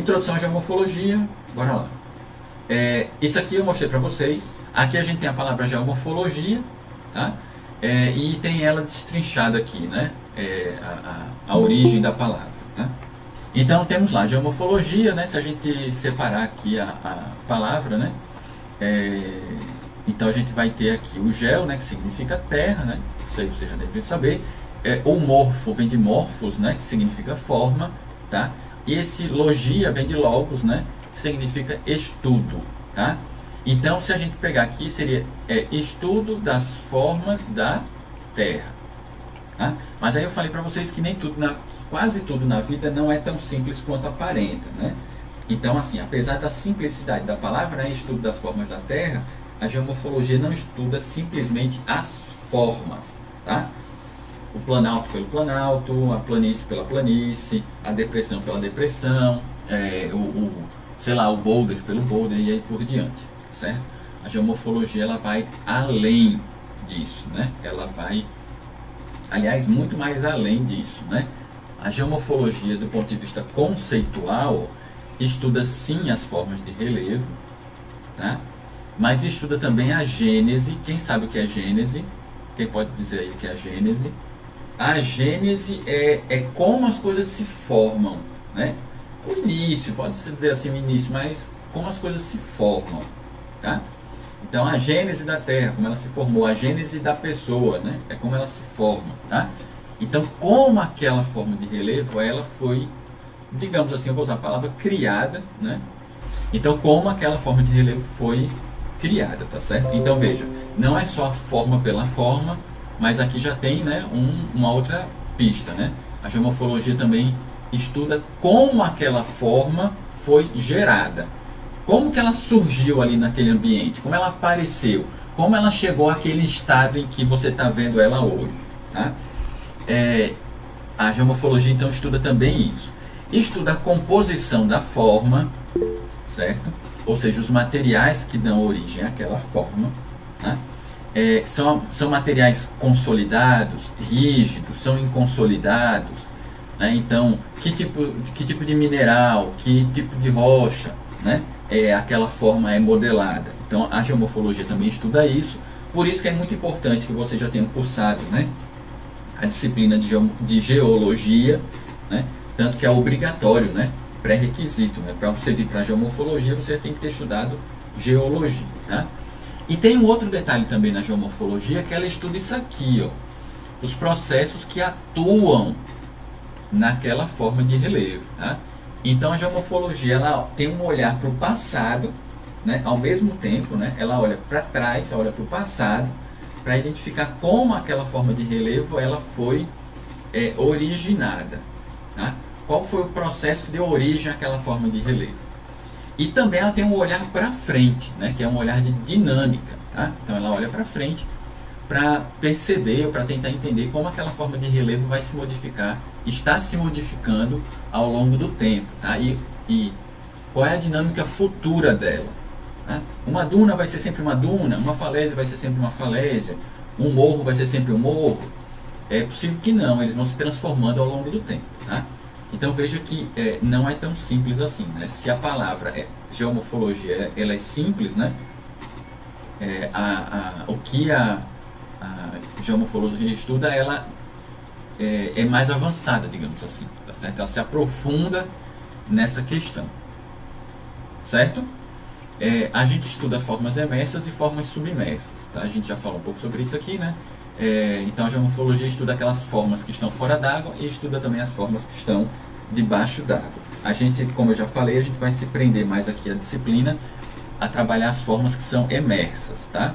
Introdução à geomorfologia, bora lá. Isso aqui eu mostrei para vocês. Aqui a gente tem a palavra geomorfologia, tá? E tem ela destrinchada aqui, né? A origem da palavra, tá? Então temos lá geomorfologia, né? Se a gente separar aqui a palavra, né? Então a gente vai ter aqui o geo, né? Que significa terra, né? Isso aí você já deve saber. O morfo vem de morfos, né? Que significa forma, tá? E esse logia vem de logos, né? Que significa estudo, tá? Então, se a gente pegar aqui, seria estudo das formas da Terra, tá? Mas aí eu falei para vocês que nem tudo, quase tudo na vida não é tão simples quanto aparenta, né? Então, assim, apesar da simplicidade da palavra, né, estudo das formas da Terra, a geomorfologia não estuda simplesmente as formas, tá? O planalto pelo planalto, a planície pela planície, a depressão pela depressão, sei lá, o boulder pelo boulder e aí por diante, certo? A geomorfologia ela vai além disso, né? Ela vai, aliás, muito mais além disso, né? A geomorfologia, do ponto de vista conceitual, estuda sim as formas de relevo, tá? Mas estuda também a gênese. Quem sabe o que é gênese? Quem pode dizer aí o que é a gênese? A gênese é como as coisas se formam, né? O início, pode-se dizer assim o início, mas como as coisas se formam, tá? Então a gênese da Terra, como ela se formou, a gênese da pessoa, né? É como ela se forma, tá? Então como aquela forma de relevo, ela foi, digamos assim, eu vou usar a palavra criada, né? Então como aquela forma de relevo foi criada, tá certo? Então veja, não é só a forma pela forma, mas aqui já tem, né, uma outra pista, né? A geomorfologia também estuda como aquela forma foi gerada, como que ela surgiu ali naquele ambiente, como ela apareceu, como ela chegou àquele estado em que você está vendo ela hoje, tá? A geomorfologia então estuda também isso, estuda a composição da forma, certo? Ou seja, os materiais que dão origem àquela forma, tá? São materiais consolidados, rígidos, são inconsolidados, né? Então, que tipo de mineral, que tipo de rocha, né? Aquela forma é modelada. Então, a geomorfologia também estuda isso. Por isso que é muito importante que você já tenha cursado, né, a disciplina de geologia, né? Tanto que é obrigatório, né? Pré-requisito, né? Para você vir para a geomorfologia, você tem que ter estudado geologia, tá? E tem um outro detalhe também na geomorfologia, que ela estuda isso aqui, ó, os processos que atuam naquela forma de relevo, tá? Então a geomorfologia ela tem um olhar para o passado, né? Ao mesmo tempo, né? Ela olha para trás, olha para o passado, para identificar como aquela forma de relevo ela foi originada, tá? Qual foi o processo que deu origem àquela forma de relevo. E também ela tem um olhar para frente, né, que é um olhar de dinâmica, tá? Então ela olha para frente para perceber ou para tentar entender como aquela forma de relevo vai se modificar, está se modificando ao longo do tempo, tá? E qual é a dinâmica futura dela, tá? Uma duna vai ser sempre uma duna, uma falésia vai ser sempre uma falésia, um morro vai ser sempre um morro. É possível que não, eles vão se transformando ao longo do tempo, tá? Então veja que não é tão simples assim, né? Se a palavra geomorfologia ela é simples, né? O que a geomorfologia estuda, ela é mais avançada, digamos assim, tá certo? Ela se aprofunda nessa questão, certo? A gente estuda formas emersas e formas submersas, tá? A gente já falou um pouco sobre isso aqui, né? Então a geomorfologia estuda aquelas formas que estão fora d'água e estuda também as formas que estão debaixo d'água. A gente, como eu já falei, a gente vai se prender mais aqui a disciplina a trabalhar as formas que são emersas, tá?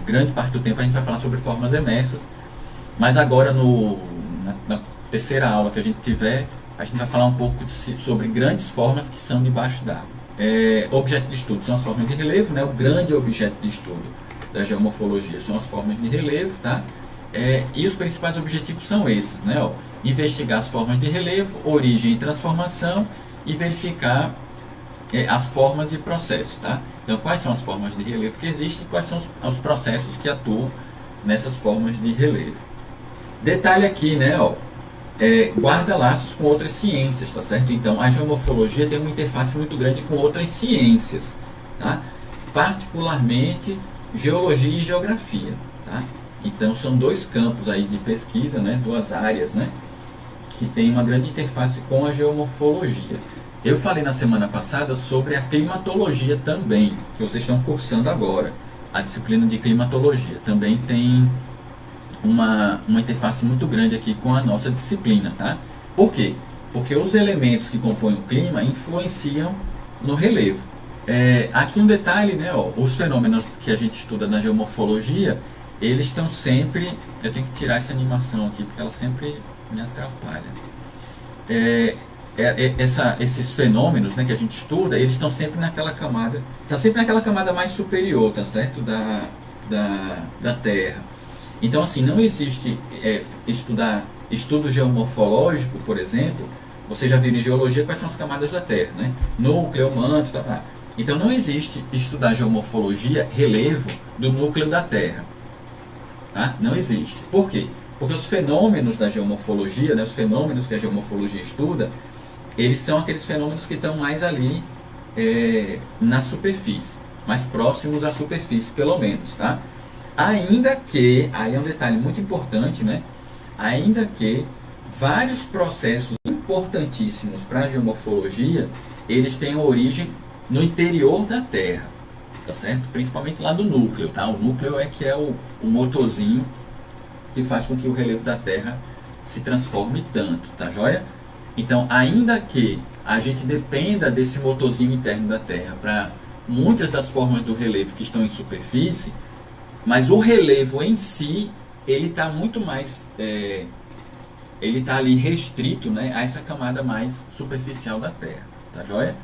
Grande parte do tempo a gente vai falar sobre formas emersas, mas agora na terceira aula que a gente tiver, a gente vai falar um pouco sobre grandes formas que são debaixo d'água. Objeto de estudo são as formas de relevo, né? O grande objeto de estudo da geomorfologia são as formas de relevo, tá? E os principais objetivos são esses, né? Investigar as formas de relevo, origem e transformação e verificar as formas e processos, tá? Então, quais são as formas de relevo que existem e quais são os processos que atuam nessas formas de relevo. Detalhe aqui, né? guarda laços com outras ciências, tá certo? Então, a geomorfologia tem uma interface muito grande com outras ciências, tá? Particularmente geologia e geografia, tá? Então, são dois campos aí de pesquisa, né? Duas áreas, né? Que tem uma grande interface com a geomorfologia. Eu falei na semana passada sobre a climatologia também, que vocês estão cursando agora. A disciplina de climatologia também tem uma interface muito grande aqui com a nossa disciplina, tá? Por quê? Porque os elementos que compõem o clima influenciam no relevo. Aqui um detalhe, né? Ó, os fenômenos que a gente estuda na geomorfologia, eles estão sempre... Eu tenho que tirar essa animação aqui, porque ela sempre me atrapalha. Esses fenômenos, né, que a gente estuda, eles estão sempre naquela camada... Está sempre naquela camada mais superior, tá certo? Da Terra. Então, assim, não existe estudo geomorfológico, por exemplo. Você já viu em geologia quais são as camadas da Terra, né? Núcleo, manto, tá. Então, não existe estudar geomorfologia, relevo do núcleo da Terra. Tá? Não existe. Por quê? Porque os fenômenos da geomorfologia, né, os fenômenos que a geomorfologia estuda, eles são aqueles fenômenos que estão mais ali na superfície, mais próximos à superfície, pelo menos, tá? Ainda que, aí é um detalhe muito importante, né? Ainda que vários processos importantíssimos para a geomorfologia, eles tenham origem no interior da Terra, tá certo? Principalmente lá do núcleo, tá? O núcleo que é o motorzinho que faz com que o relevo da Terra se transforme tanto, tá joia? Então, ainda que a gente dependa desse motorzinho interno da Terra para muitas das formas do relevo que estão em superfície, mas o relevo em si, ele está muito mais, ele está ali restrito, né, a essa camada mais superficial da Terra, tá joia?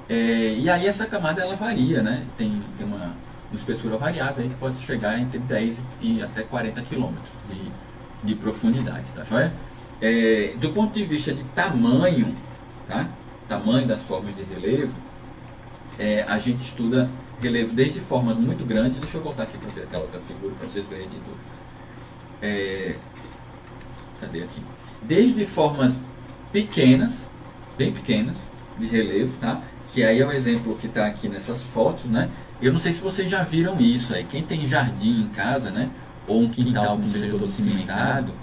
E aí essa camada ela varia, né, tem uma espessura variável aí que pode chegar entre 10 e até 40 quilômetros de profundidade, tá joia? Do ponto de vista de tamanho, tá? Tamanho das formas de relevo, a gente estuda relevo desde formas muito grandes. Deixa eu voltar aqui para ver aquela outra figura para vocês verem de novo. Cadê aqui? Desde formas pequenas, bem pequenas, de relevo, tá? Que aí é o exemplo que está aqui nessas fotos, né? Eu não sei se vocês já viram isso aí. Quem tem jardim em casa, né? Ou um quintal que não seja todo cimentado,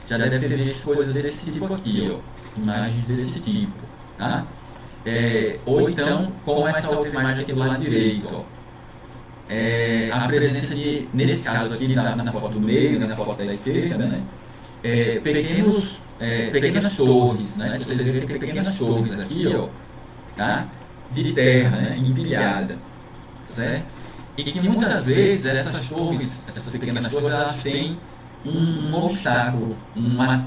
já deve ter visto coisas desse tipo aqui, ó. Imagens desse tipo, tá? Ou então, como essa outra imagem aqui do lado direito, ó. A presença de, nesse caso aqui, na foto do meio, na foto da esquerda, né? Pequenas torres, né? Se vocês verem, tem pequenas torres aqui, ó, tá? De terra, né? Empilhada, certo? E que muitas vezes essas torres, essas pequenas torres, elas têm um obstáculo,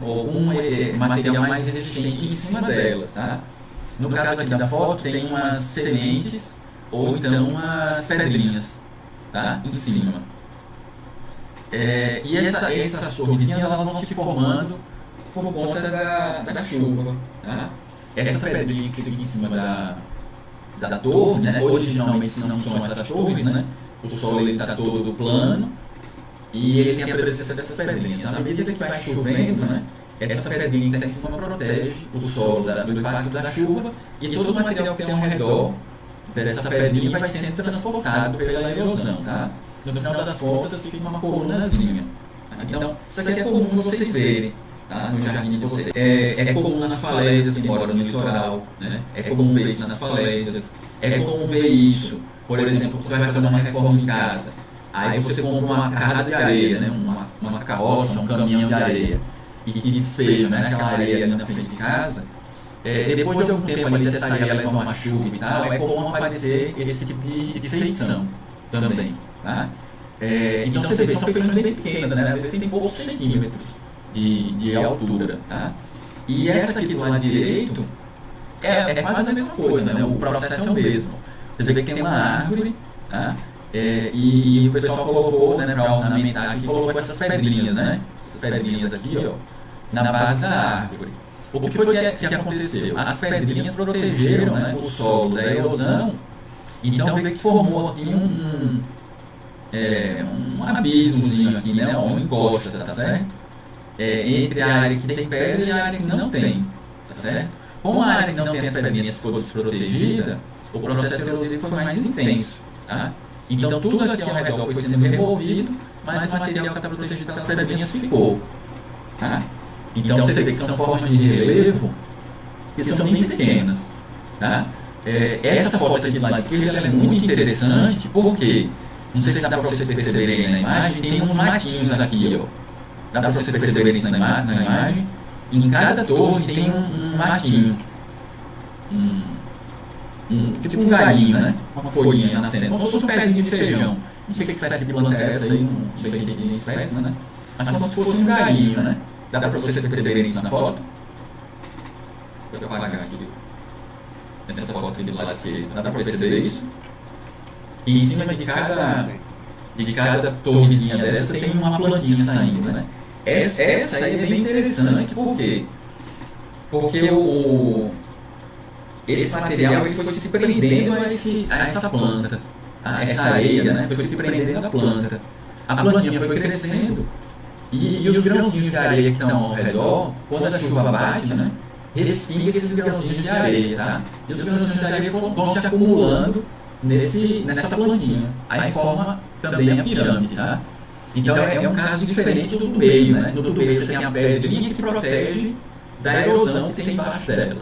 algum material mais resistente em cima delas, tá? No caso aqui da foto tem umas sementes ou então umas pedrinhas, tá? Em cima. E essas torrezinhas elas vão se formando por conta da chuva, tá? Essa pedrinha que fica em cima da torre, né? Originalmente não são essas torres, né? O solo está todo plano e ele tem a presença dessas pedrinhas. À medida que vai chovendo, né? Essa pedrinha que está em cima protege o solo do impacto da chuva e todo o material que tem ao redor dessa pedrinha vai sendo transportado pela erosão, tá? No final das contas fica uma colunazinha. Tá? Então, isso aqui é comum vocês verem, tá? No jardim de vocês. É comum nas falésias que moram no litoral, né? É comum ver isso nas falésias. É comum ver isso, por exemplo, você vai fazer uma reforma em casa. Aí você compra uma carrada de areia, né? uma carroça, um caminhão de areia, e que despeja, né? Aquela areia ali na frente de casa. Depois de algum tempo ali, se essa areia levar uma chuva e tal, é comum aparecer esse tipo de feição também, tá? Então você vê, são feições bem pequenas, né? Às vezes tem poucos centímetros de altura, tá? E essa aqui do lado direito é quase a mesma coisa, né? O processo é o mesmo. Você vê que tem uma árvore, tá? E o pessoal colocou, né, para ornamentar aqui, colocou essas pedrinhas, né? Essas pedrinhas aqui, ó, na base da árvore. O que foi que aconteceu? As pedrinhas protegeram, né, o solo da erosão, então vê que formou aqui um abismozinho aqui, né? Uma encosta, tá certo? entre a área que tem pedra e a área que não tem, tá certo? Como a área que não tem as pedrinhas for desprotegida, o processo erosivo foi mais intenso, tá? Então tudo aqui ao redor foi sendo removido, mas o material que está protegido pelas pedrinhas ficou, tá? Então você vê que são formas de relevo que são bem pequenas, tá? Essa foto aqui do lado esquerdo ela é muito interessante porque, não sei se dá para vocês perceberem na imagem, tem uns matinhos aqui, ó. Dá para vocês perceberem isso na imagem. Em cada torre tem um matinho, tipo um galinho, né? Uma folhinha nascendo, como se fosse um pezinho de feijão. Não sei que espécie de planta é essa aí, não sei que espécie, né? Mas como se fosse um galinho, né? Dá para vocês perceberem isso na foto? Deixa eu apagar aqui. Nessa foto aqui do lado esquerdo. Dá para perceber isso? E em cima de cada torrezinha dessa tem uma plantinha saindo, né? Essa aí é bem interessante, por quê? Porque esse material ele foi se prendendo a essa planta, a essa areia, né? Foi se prendendo à planta. A plantinha foi crescendo e os grãozinhos de areia que estão ao redor, quando a chuva bate, né? Respinga esses grãozinhos de areia, tá? E os grãozinhos de areia vão se acumulando nessa plantinha. Aí forma também a pirâmide, tá? Então é um caso diferente do meio, né? No do meio você tem a pedrinha que protege da erosão que tem embaixo dela.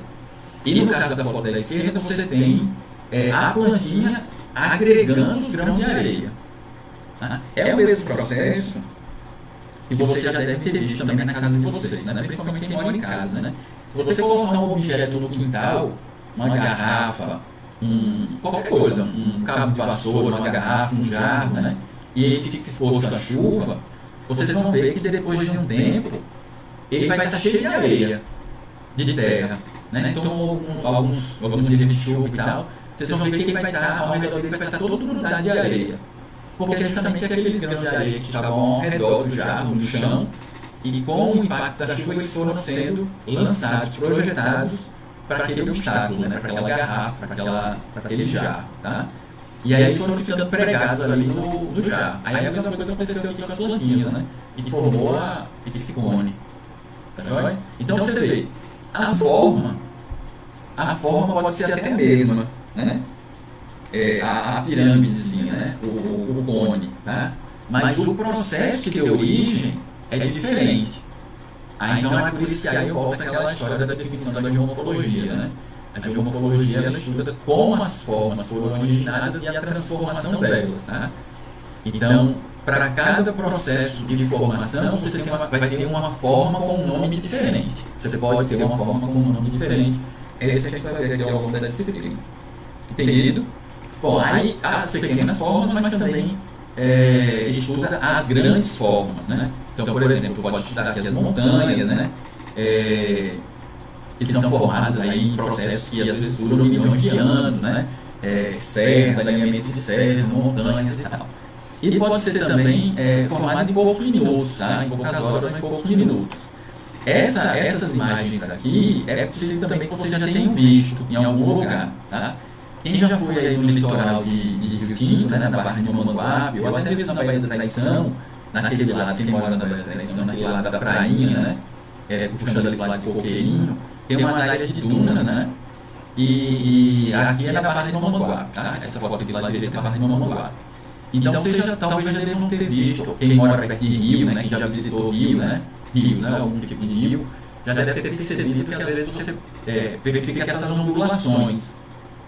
E no caso da foto da esquerda você tem a plantinha agregando os grãos de areia. Tá? É o mesmo processo que você já deve ter visto também na casa de vocês, né? Principalmente quem mora em casa, né? Se você colocar um objeto no quintal, uma garrafa, qualquer coisa, um cabo de vassoura, uma garrafa, um jarro, né? E ele fica exposto à chuva, vocês vão ver que depois de um tempo ele vai estar cheio de areia, de terra, né? Então alguns dias de chuva e tal, vocês vão ver que ele vai estar, ao redor dele vai estar todo grudado de areia, porque justamente aqueles grãos de areia que estavam ao redor do jarro, no chão, e com o impacto da chuva eles foram sendo lançados, projetados para aquele obstáculo, né? Para aquela garrafa, para aquele jarro, tá? E aí eles foram ficando pregados ali no jarro. Aí a mesma coisa aconteceu aqui com as plantinhas, né? E formou esse cone. Tá joia? Então você vê, a forma pode ser até a mesma, né? A pirâmidezinha, né? O cone, tá? Mas o processo de origem é diferente. Então é por isso que aí eu volto àquela história da definição da geomorfologia, né? A geomorfologia ela estuda como as formas foram originadas e a transformação delas, tá? Então, para cada processo de formação, você vai ter uma forma com um nome diferente. Você pode ter uma forma com um nome diferente. Esse que a gente vai ver aqui ao longo da disciplina. Entendido? Bom, aí as pequenas formas, mas também estuda as grandes formas, né? Então, por exemplo, pode estudar aqui as montanhas, né? Que são formadas aí em processos que às vezes duram milhões de anos, né? Serras, alinhamentos de serras, montanhas e tal. E pode ser também formado em poucos minutos, tá? Em poucas horas, mas em poucos minutos. Essas imagens aqui é possível também que vocês já tenham visto em algum lugar, tá? Quem já foi aí no litoral de Rio Tinto, né, na Barra de Mamanguape, ou até mesmo na Baía da Traição, naquele lado, quem mora na Baía da Traição, naquele lado da prainha, né? Puxando ali para o lado de Coqueirinho, tem umas áreas de dunas, né? E aqui é na Barra de Mamanguape, tá? Essa foto aqui lá direita é a Barra de Mamanguape. Então vocês talvez já devam ter visto, quem mora perto de Rio, né? Quem já visitou Rio, né? Rios, né? Algum tipo de rio, já deve ter percebido que às vezes você verifica essas ondulações,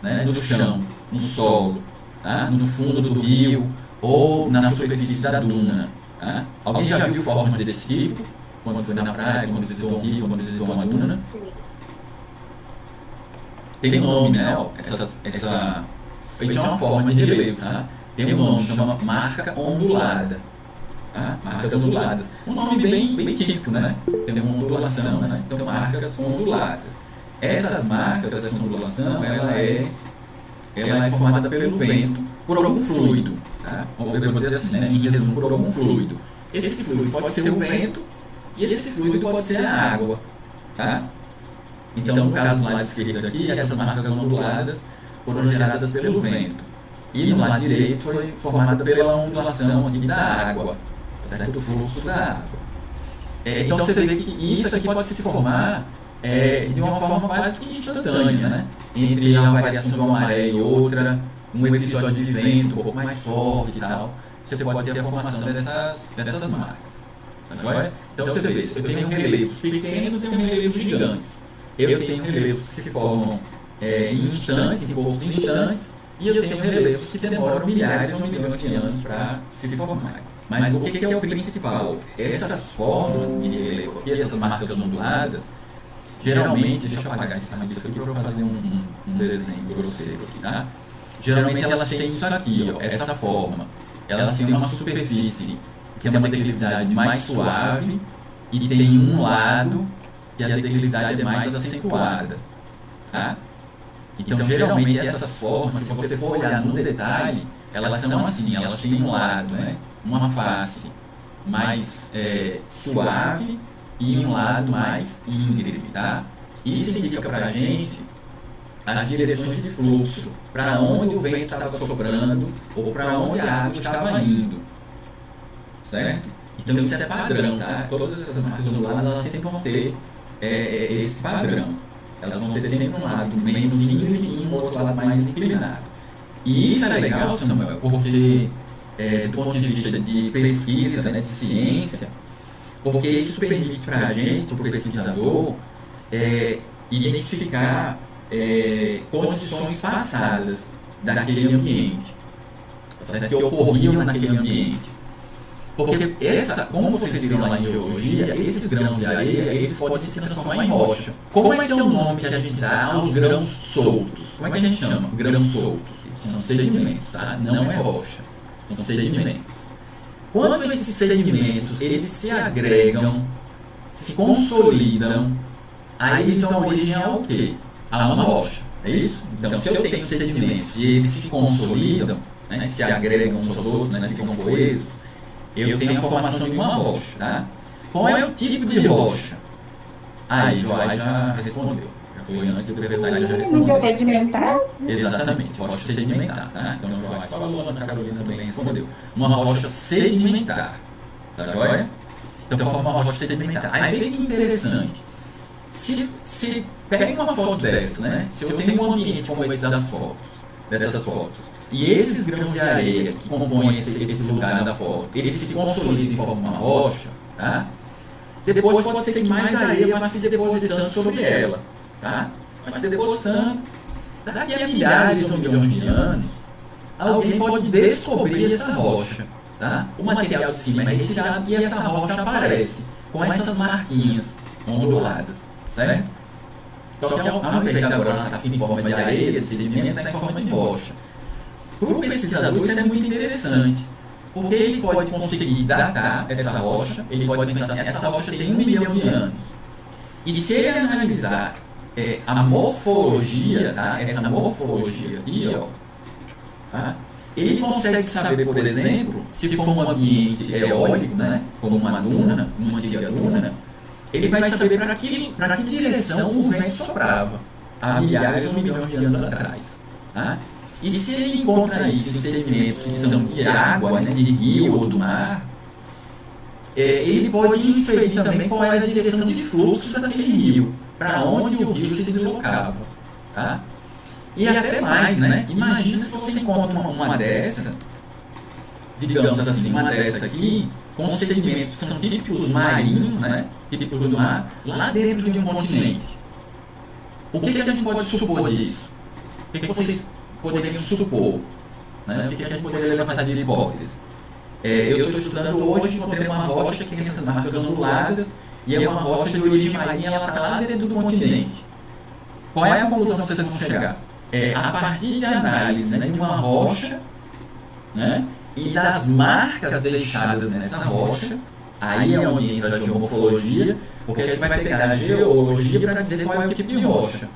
né? No chão, no solo, tá? No fundo do rio ou na superfície da duna, tá? Alguém já viu formas desse tipo? Quando foi na praia, quando visitou um rio, quando visitou uma duna? Tem nome, né? Isso é uma forma de relevo, tá? Tem um nome, chama marca ondulada. Tá? Marcas onduladas. Um nome bem típico, né? Tem uma ondulação, né? Então, marcas onduladas. Essas marcas, essa ondulação, ela é formada pelo vento, por algum fluido, tá? Eu vou dizer assim, né? Em resumo, por algum fluido. Esse fluido pode ser o vento e esse fluido pode ser a água, tá? Então, no caso do lado esquerdo aqui, essas marcas onduladas foram geradas pelo vento. E no lado direito foi formada pela ondulação aqui da água, certo? O fluxo da água. Então você vê que isso aqui pode se formar de uma forma quase que instantânea, né? Entre a variação de uma maré e outra, um episódio de vento um pouco mais forte e tal, você pode ter a formação dessas marcas. Tá joia? Então você vê, eu tenho relevos pequenos e tenho relevos gigantes. Eu tenho relevos que se formam em instantes, em poucos instantes, e eu tenho relevos que demoram milhares ou milhões de anos para se formarem. Mas o que é o principal? Essas formas de relevo aqui, essas marcas onduladas, geralmente, deixa eu apagar esse rabisco aqui para eu fazer um desenho grosseiro aqui, tá? Geralmente elas têm isso aqui, ó, essa forma. Elas têm uma superfície que tem uma declividade mais suave e tem um lado que a declividade é mais acentuada, tá? Então, geralmente, essas formas, se você for olhar no detalhe, elas são assim, elas têm um lado, né? Uma face mais suave e um lado mais íngreme, tá? Isso indica pra gente as direções de fluxo, para onde o vento estava soprando ou para onde a água estava indo, certo? Então isso é padrão, tá? Todas essas marcas onduladas, elas sempre vão ter esse padrão. Elas vão ter sempre um lado menos íngreme e um outro lado mais inclinado. E isso é legal, Samuel, porque do ponto de vista de pesquisa, né, de ciência, porque isso permite para a gente, para o pesquisador, identificar condições passadas daquele ambiente, certo? Que ocorriam naquele ambiente. Porque como vocês viram lá em geologia, esses grãos de areia, eles podem se transformar em rocha. Como é que é o nome que a gente dá aos grãos soltos? Como é que a gente chama? Grãos soltos. São sedimentos, tá? Não é rocha. São sedimentos. Quando esses sedimentos, eles se agregam, se consolidam, aí eles dão origem ao quê? A uma rocha. É isso? Então, se eu tenho sedimentos e eles se consolidam, né, se agregam uns aos outros, né, ficam coesos, eu tenho a formação de uma rocha, tá? Qual é o tipo de rocha? Aí, Joás já respondeu. Já foi antes do Verdade, já respondeu. Sedimentar? Exatamente, rocha sedimentar, tá? Então, o Joás falou, a Ana Carolina também respondeu. Uma rocha sedimentar, tá joia? Então, forma uma rocha sedimentar. Aí, vê que interessante. Se pega uma foto dessa, né? Se eu tenho um ambiente como esse dessas fotos, e esses grãos de areia que compõem esse lugar da foto, eles se consolidam e formam uma rocha, tá? Depois pode ser que mais areia vá se depositando sobre ela, tá? Vai se depositando. Daqui a milhares ou milhões de anos, alguém pode descobrir essa rocha, tá? O material de cima é retirado e essa rocha aparece com essas marquinhas onduladas, certo? Só que ao invés de agora ela está em forma de areia, esse sedimento está em forma de rocha. Para o pesquisador isso é muito interessante, porque ele pode conseguir datar essa rocha, ele pode pensar assim, essa rocha tem 1 milhão de anos. E se ele analisar a morfologia, tá? Essa morfologia aqui, ó, tá? Ele consegue saber, por exemplo, se for um ambiente eólico, né? Como uma duna, uma antiga duna, ele vai saber para que direção o vento soprava há milhares ou milhões de anos atrás, tá? E se ele encontra isso em sedimentos que são de água, né, de rio ou do mar, ele pode inferir também qual era a direção de fluxo daquele rio, para onde o rio se deslocava, tá? E até mais, né? Imagina se você encontra uma dessa, digamos assim, uma dessa aqui, com sedimentos que são típicos marinhos, né? Típicos do mar, lá dentro de um continente. O que a gente pode supor disso? O que vocês poderiam supor? Né? O que a gente poderia levantar de hipótese? Eu estou estudando hoje, encontrei uma rocha que tem essas marcas onduladas, e é uma rocha de origem marinha, ela está lá dentro do continente. Qual é a conclusão que vocês vão chegar? A partir de análise, né, de uma rocha, né, e das marcas deixadas nessa rocha, aí é onde entra a geomorfologia, porque aí você vai pegar a geologia para dizer qual é o tipo de rocha.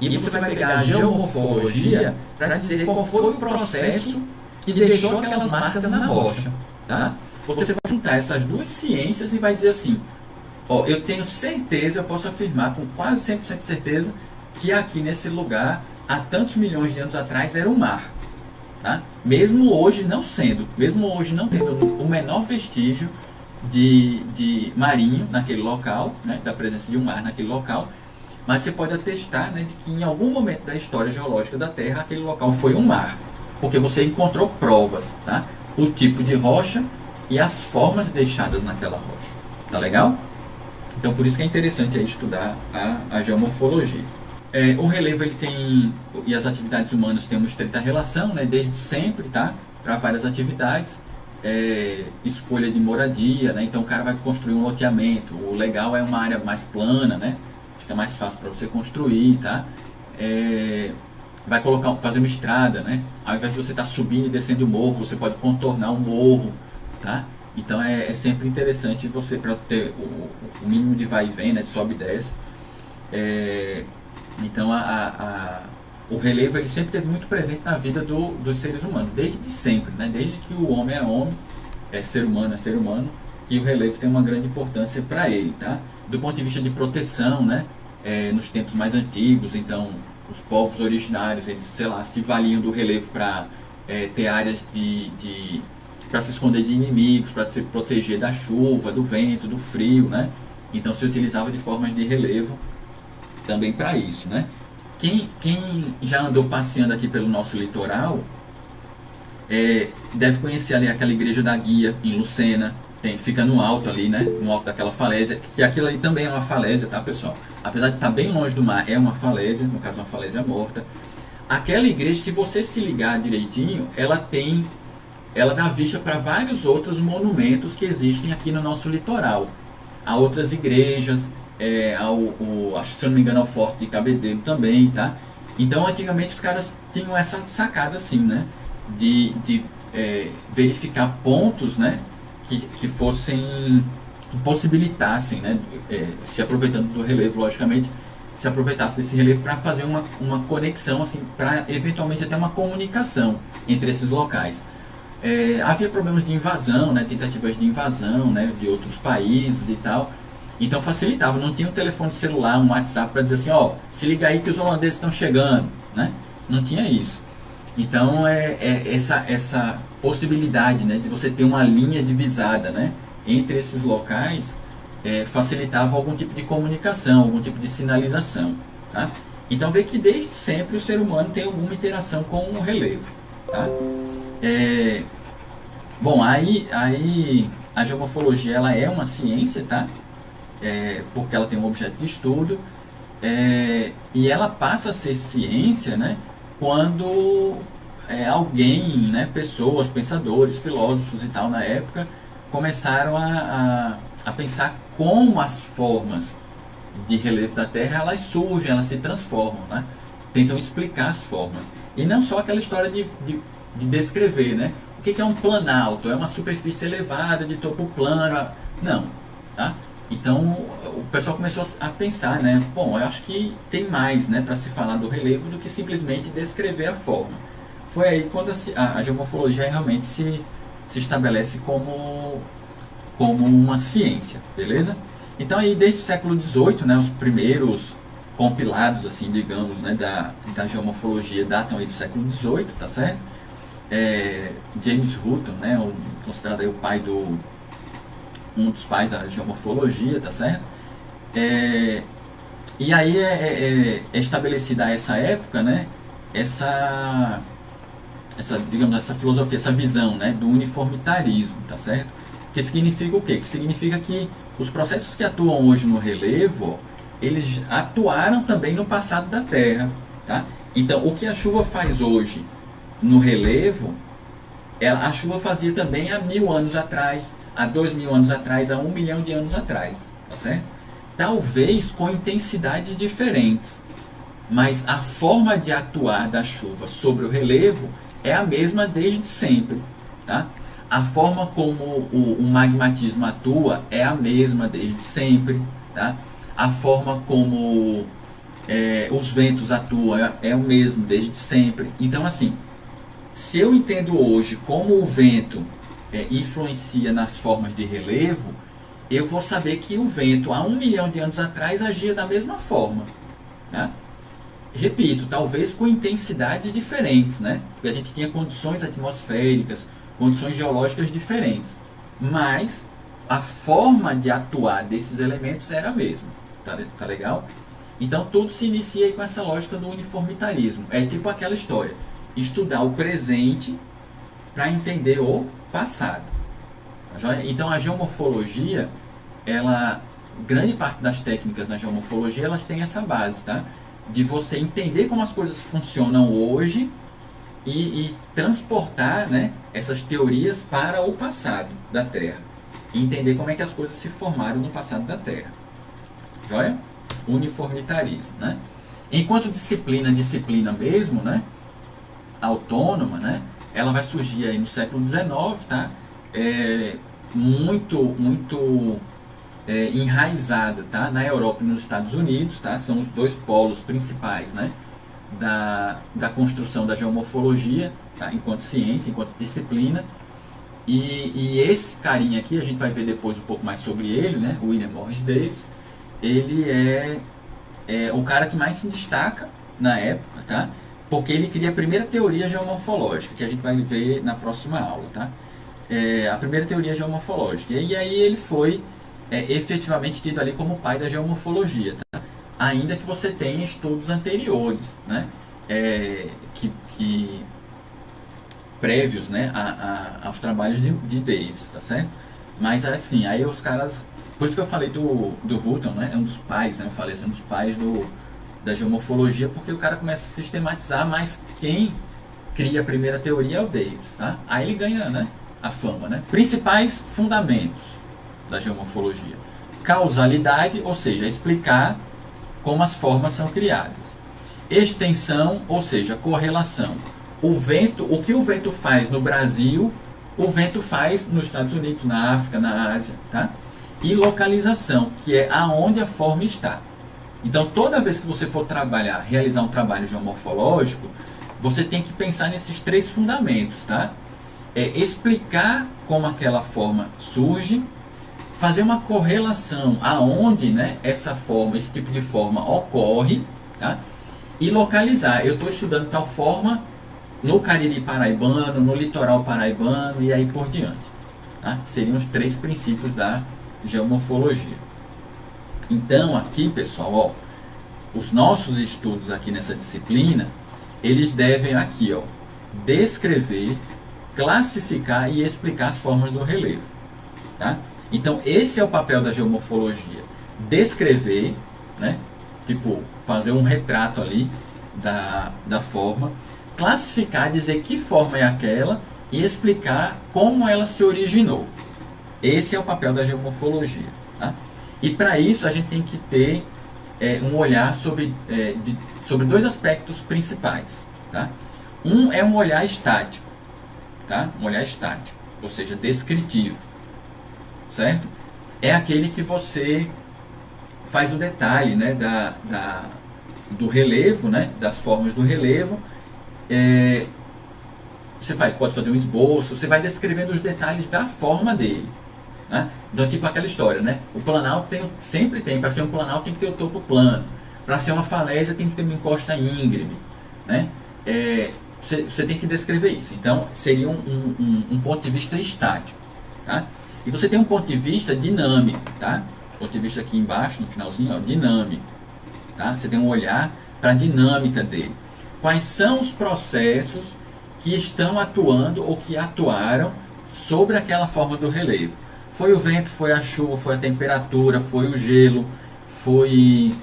E você vai pegar a geomorfologia para dizer qual foi o processo que deixou aquelas marcas na rocha, tá? Você vai juntar essas duas ciências e vai dizer assim, ó, eu tenho certeza, eu posso afirmar com quase 100% de certeza, que aqui nesse lugar, há tantos milhões de anos atrás, era o mar, tá? Mesmo hoje não tendo o menor vestígio de marinho naquele local, né, da presença de um mar naquele local, mas você pode atestar, né, de que em algum momento da história geológica da Terra aquele local foi um mar, porque você encontrou provas, tá? O tipo de rocha e as formas deixadas naquela rocha. Tá legal? Então por isso que é interessante aí estudar a geomorfologia. O relevo ele tem, e as atividades humanas têm uma estreita relação, né, desde sempre, tá? Para várias atividades. Escolha de moradia, né? Então o cara vai construir um loteamento. O legal é uma área mais plana, né? Fica mais fácil para você construir, tá? Vai fazer uma estrada, né? Ao invés de você estar subindo e descendo o morro, você pode contornar o morro, tá? Então é sempre interessante você, para ter o mínimo de vai e vem, né? De sobe e desce. Então o relevo ele sempre esteve muito presente na vida dos seres humanos, desde sempre, né? Desde que o homem é homem, ser humano é ser humano, que o relevo tem uma grande importância para ele, tá? Do ponto de vista de proteção, né? Nos tempos mais antigos, então os povos originários, eles, sei lá, se valiam do relevo para ter áreas para se esconder de inimigos, para se proteger da chuva, do vento, do frio, né? Então se utilizava de formas de relevo também para isso, né? Quem já andou passeando aqui pelo nosso litoral deve conhecer ali aquela igreja da Guia em Lucena. Fica no alto ali, né? No alto daquela falésia, que aquilo ali também é uma falésia, tá, pessoal? Apesar de estar bem longe do mar, é uma falésia, no caso uma falésia morta. Aquela igreja, se você se ligar direitinho, ela dá vista para vários outros monumentos que existem aqui no nosso litoral. Há outras igrejas, acho que, se eu não me engano, é o Forte de Cabedelo também, tá? Então, antigamente os caras tinham essa sacada assim, né? De verificar pontos, né? Que fossem, que possibilitassem, né? Se aproveitando do relevo, logicamente, se aproveitasse desse relevo para fazer uma conexão, assim, para eventualmente até uma comunicação entre esses locais. Havia problemas de invasão, né? Tentativas de invasão, né? De outros países e tal. Então facilitava, não tinha um telefone celular, um WhatsApp para dizer assim, ó, se liga aí que os holandeses estão chegando, né? Não tinha isso. Então essa possibilidade, né, de você ter uma linha divisada, né, entre esses locais facilitava algum tipo de comunicação, algum tipo de sinalização, tá? Então vê que desde sempre o ser humano tem alguma interação com o relevo, tá? Bom, aí a geomorfologia ela é uma ciência, tá? Porque ela tem um objeto de estudo, e ela passa a ser ciência, né, quando alguém, né, pessoas, pensadores, filósofos e tal na época começaram a pensar como as formas de relevo da Terra elas surgem, elas se transformam, né? Tentam explicar as formas e não só aquela história de descrever, né? O que é um planalto? É uma superfície elevada de topo plano? Não, tá? Então o pessoal começou a pensar, né? Bom, eu acho que tem mais, né, para se falar do relevo do que simplesmente descrever a forma. Foi aí quando a geomorfologia realmente se estabelece como uma ciência, beleza? Então aí desde o século XVIII, né, os primeiros compilados, assim, digamos, né, da geomorfologia datam aí do século XVIII, tá certo? James Hutton, né, considerado aí o pai um dos pais da geomorfologia, tá certo? E aí é estabelecida a essa época, né, digamos, essa filosofia, essa visão, né, do uniformitarismo, tá certo? Que significa o quê? Que significa que os processos que atuam hoje no relevo, eles atuaram também no passado da Terra, tá? Então, o que a chuva faz hoje no relevo, a chuva fazia também há 1000 anos atrás, há 2000 anos atrás, há 1 milhão de anos atrás, tá certo? Talvez com intensidades diferentes, mas a forma de atuar da chuva sobre o relevo é a mesma desde sempre, tá? A forma como o magmatismo atua é a mesma desde sempre, tá? A forma como os ventos atuam é o mesmo desde sempre. Então, assim, se eu entendo hoje como o vento influencia nas formas de relevo, eu vou saber que o vento há 1 milhão de anos atrás agia da mesma forma, tá? Repito, talvez com intensidades diferentes, né? Porque a gente tinha condições atmosféricas, condições geológicas diferentes. Mas a forma de atuar desses elementos era a mesma. Tá legal? Então tudo se inicia aí com essa lógica do uniformitarismo. É tipo aquela história: estudar o presente para entender o passado. Tá joia? Então a geomorfologia, grande parte das técnicas na geomorfologia, elas têm essa base, tá? De você entender como as coisas funcionam hoje e transportar, né, essas teorias para o passado da Terra. E entender como é que as coisas se formaram no passado da Terra. Joia? Uniformitarismo, né? Enquanto disciplina mesmo, né, autônoma, né, ela vai surgir aí no século XIX, tá? Muito enraizada, tá? Na Europa e nos Estados Unidos, tá? São os dois polos principais, né, da construção da geomorfologia, tá? Enquanto ciência, enquanto disciplina. E esse carinha aqui, a gente vai ver depois um pouco mais sobre ele, né? O William Morris Davis. Ele é o cara que mais se destaca na época, tá? Porque ele cria a primeira teoria geomorfológica, que a gente vai ver na próxima aula, tá? A primeira teoria geomorfológica. E aí ele foi efetivamente tido ali como o pai da geomorfologia, tá? Ainda que você tenha estudos anteriores, né? Que prévios, né, aos trabalhos de Davis, tá certo? Mas assim, aí os caras... Por isso que eu falei do Hutton, né? É um dos pais, né? Eu falei assim, um dos pais da geomorfologia, porque o cara começa a sistematizar, mas quem cria a primeira teoria é o Davis, tá? Aí ele ganha, né, a fama, né? Principais fundamentos da geomorfologia: causalidade, ou seja, explicar como as formas são criadas; extensão, ou seja, correlação. O que o vento faz no Brasil, o vento faz nos Estados Unidos, na África, na Ásia, tá? E localização, que é aonde a forma está. Então, toda vez que você for realizar um trabalho geomorfológico, você tem que pensar nesses três fundamentos, tá? Explicar como aquela forma surge, fazer uma correlação aonde, né, essa forma, esse tipo de forma ocorre, tá? E localizar. Eu estou estudando tal forma no Cariri paraibano, no litoral paraibano e aí por diante, tá? Seriam os três princípios da geomorfologia. Então aqui, pessoal, ó, os nossos estudos aqui nessa disciplina, eles devem aqui, ó, descrever, classificar e explicar as formas do relevo, tá? Então esse é o papel da geomorfologia: descrever, né, tipo fazer um retrato ali da forma, classificar, dizer que forma é aquela e explicar como ela se originou. Esse é o papel da geomorfologia, tá? E para isso a gente tem que ter um olhar sobre dois aspectos principais, tá? Um é um olhar estático, tá? Um olhar estático, ou seja, descritivo, certo? É aquele que você faz o detalhe, né, do relevo, né, das formas do relevo. Você pode fazer um esboço, você vai descrevendo os detalhes da forma dele, né? Então, tipo aquela história, né? O planalto sempre tem, para ser um planalto tem que ter o topo plano, para ser uma falésia tem que ter uma encosta íngreme, né? Você tem que descrever isso. Então seria um ponto de vista estático, tá? E você tem um ponto de vista dinâmico, tá? Ponto de vista aqui embaixo, no finalzinho, ó, dinâmico, tá? Você tem um olhar para a dinâmica dele. Quais são os processos que estão atuando ou que atuaram sobre aquela forma do relevo? Foi o vento, foi a chuva, foi a temperatura, foi o gelo, foi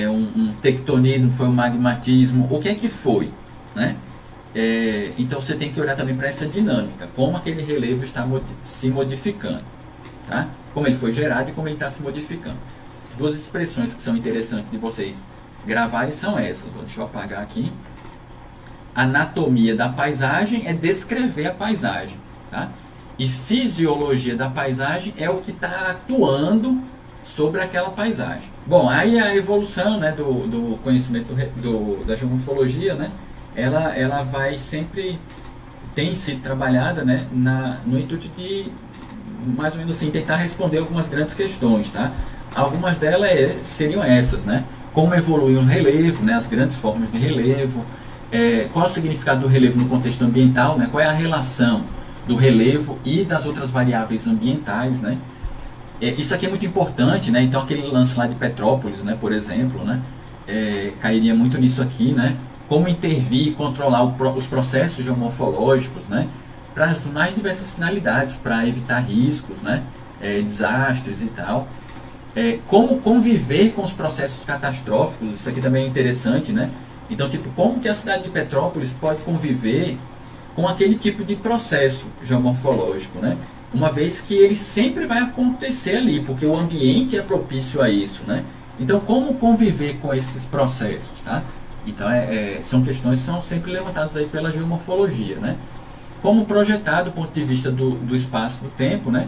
um tectonismo, foi um magmatismo, o que é que foi, né? Então você tem que olhar também para essa dinâmica, como aquele relevo está se modificando, tá? Como ele foi gerado e como ele está se modificando. Duas expressões que são interessantes de vocês gravarem são essas. Deixa eu apagar aqui. Anatomia da paisagem é descrever a paisagem, tá? E fisiologia da paisagem é o que está atuando sobre aquela paisagem. Bom, aí a evolução, né, do conhecimento da geomorfologia, né, ela vai sempre, tem sido trabalhada, né, no intuito de, mais ou menos assim, tentar responder algumas grandes questões, tá? Algumas delas seriam essas, né? Como evolui um relevo, né, as grandes formas de relevo, qual é o significado do relevo no contexto ambiental, né? Qual é a relação do relevo e das outras variáveis ambientais, né? Isso aqui é muito importante, né? Então aquele lance lá de Petrópolis, né, por exemplo, né, cairia muito nisso aqui, né? Como intervir e controlar os processos geomorfológicos, né? Para as mais diversas finalidades, para evitar riscos, né? Desastres e tal. Como conviver com os processos catastróficos, isso aqui também é interessante, né? Então, tipo, como que a cidade de Petrópolis pode conviver com aquele tipo de processo geomorfológico, né? Uma vez que ele sempre vai acontecer ali, porque o ambiente é propício a isso, né? Então, como conviver com esses processos, tá? Então, são questões que são sempre levantadas aí pela geomorfologia, né? Como projetar do ponto de vista do espaço do tempo, né?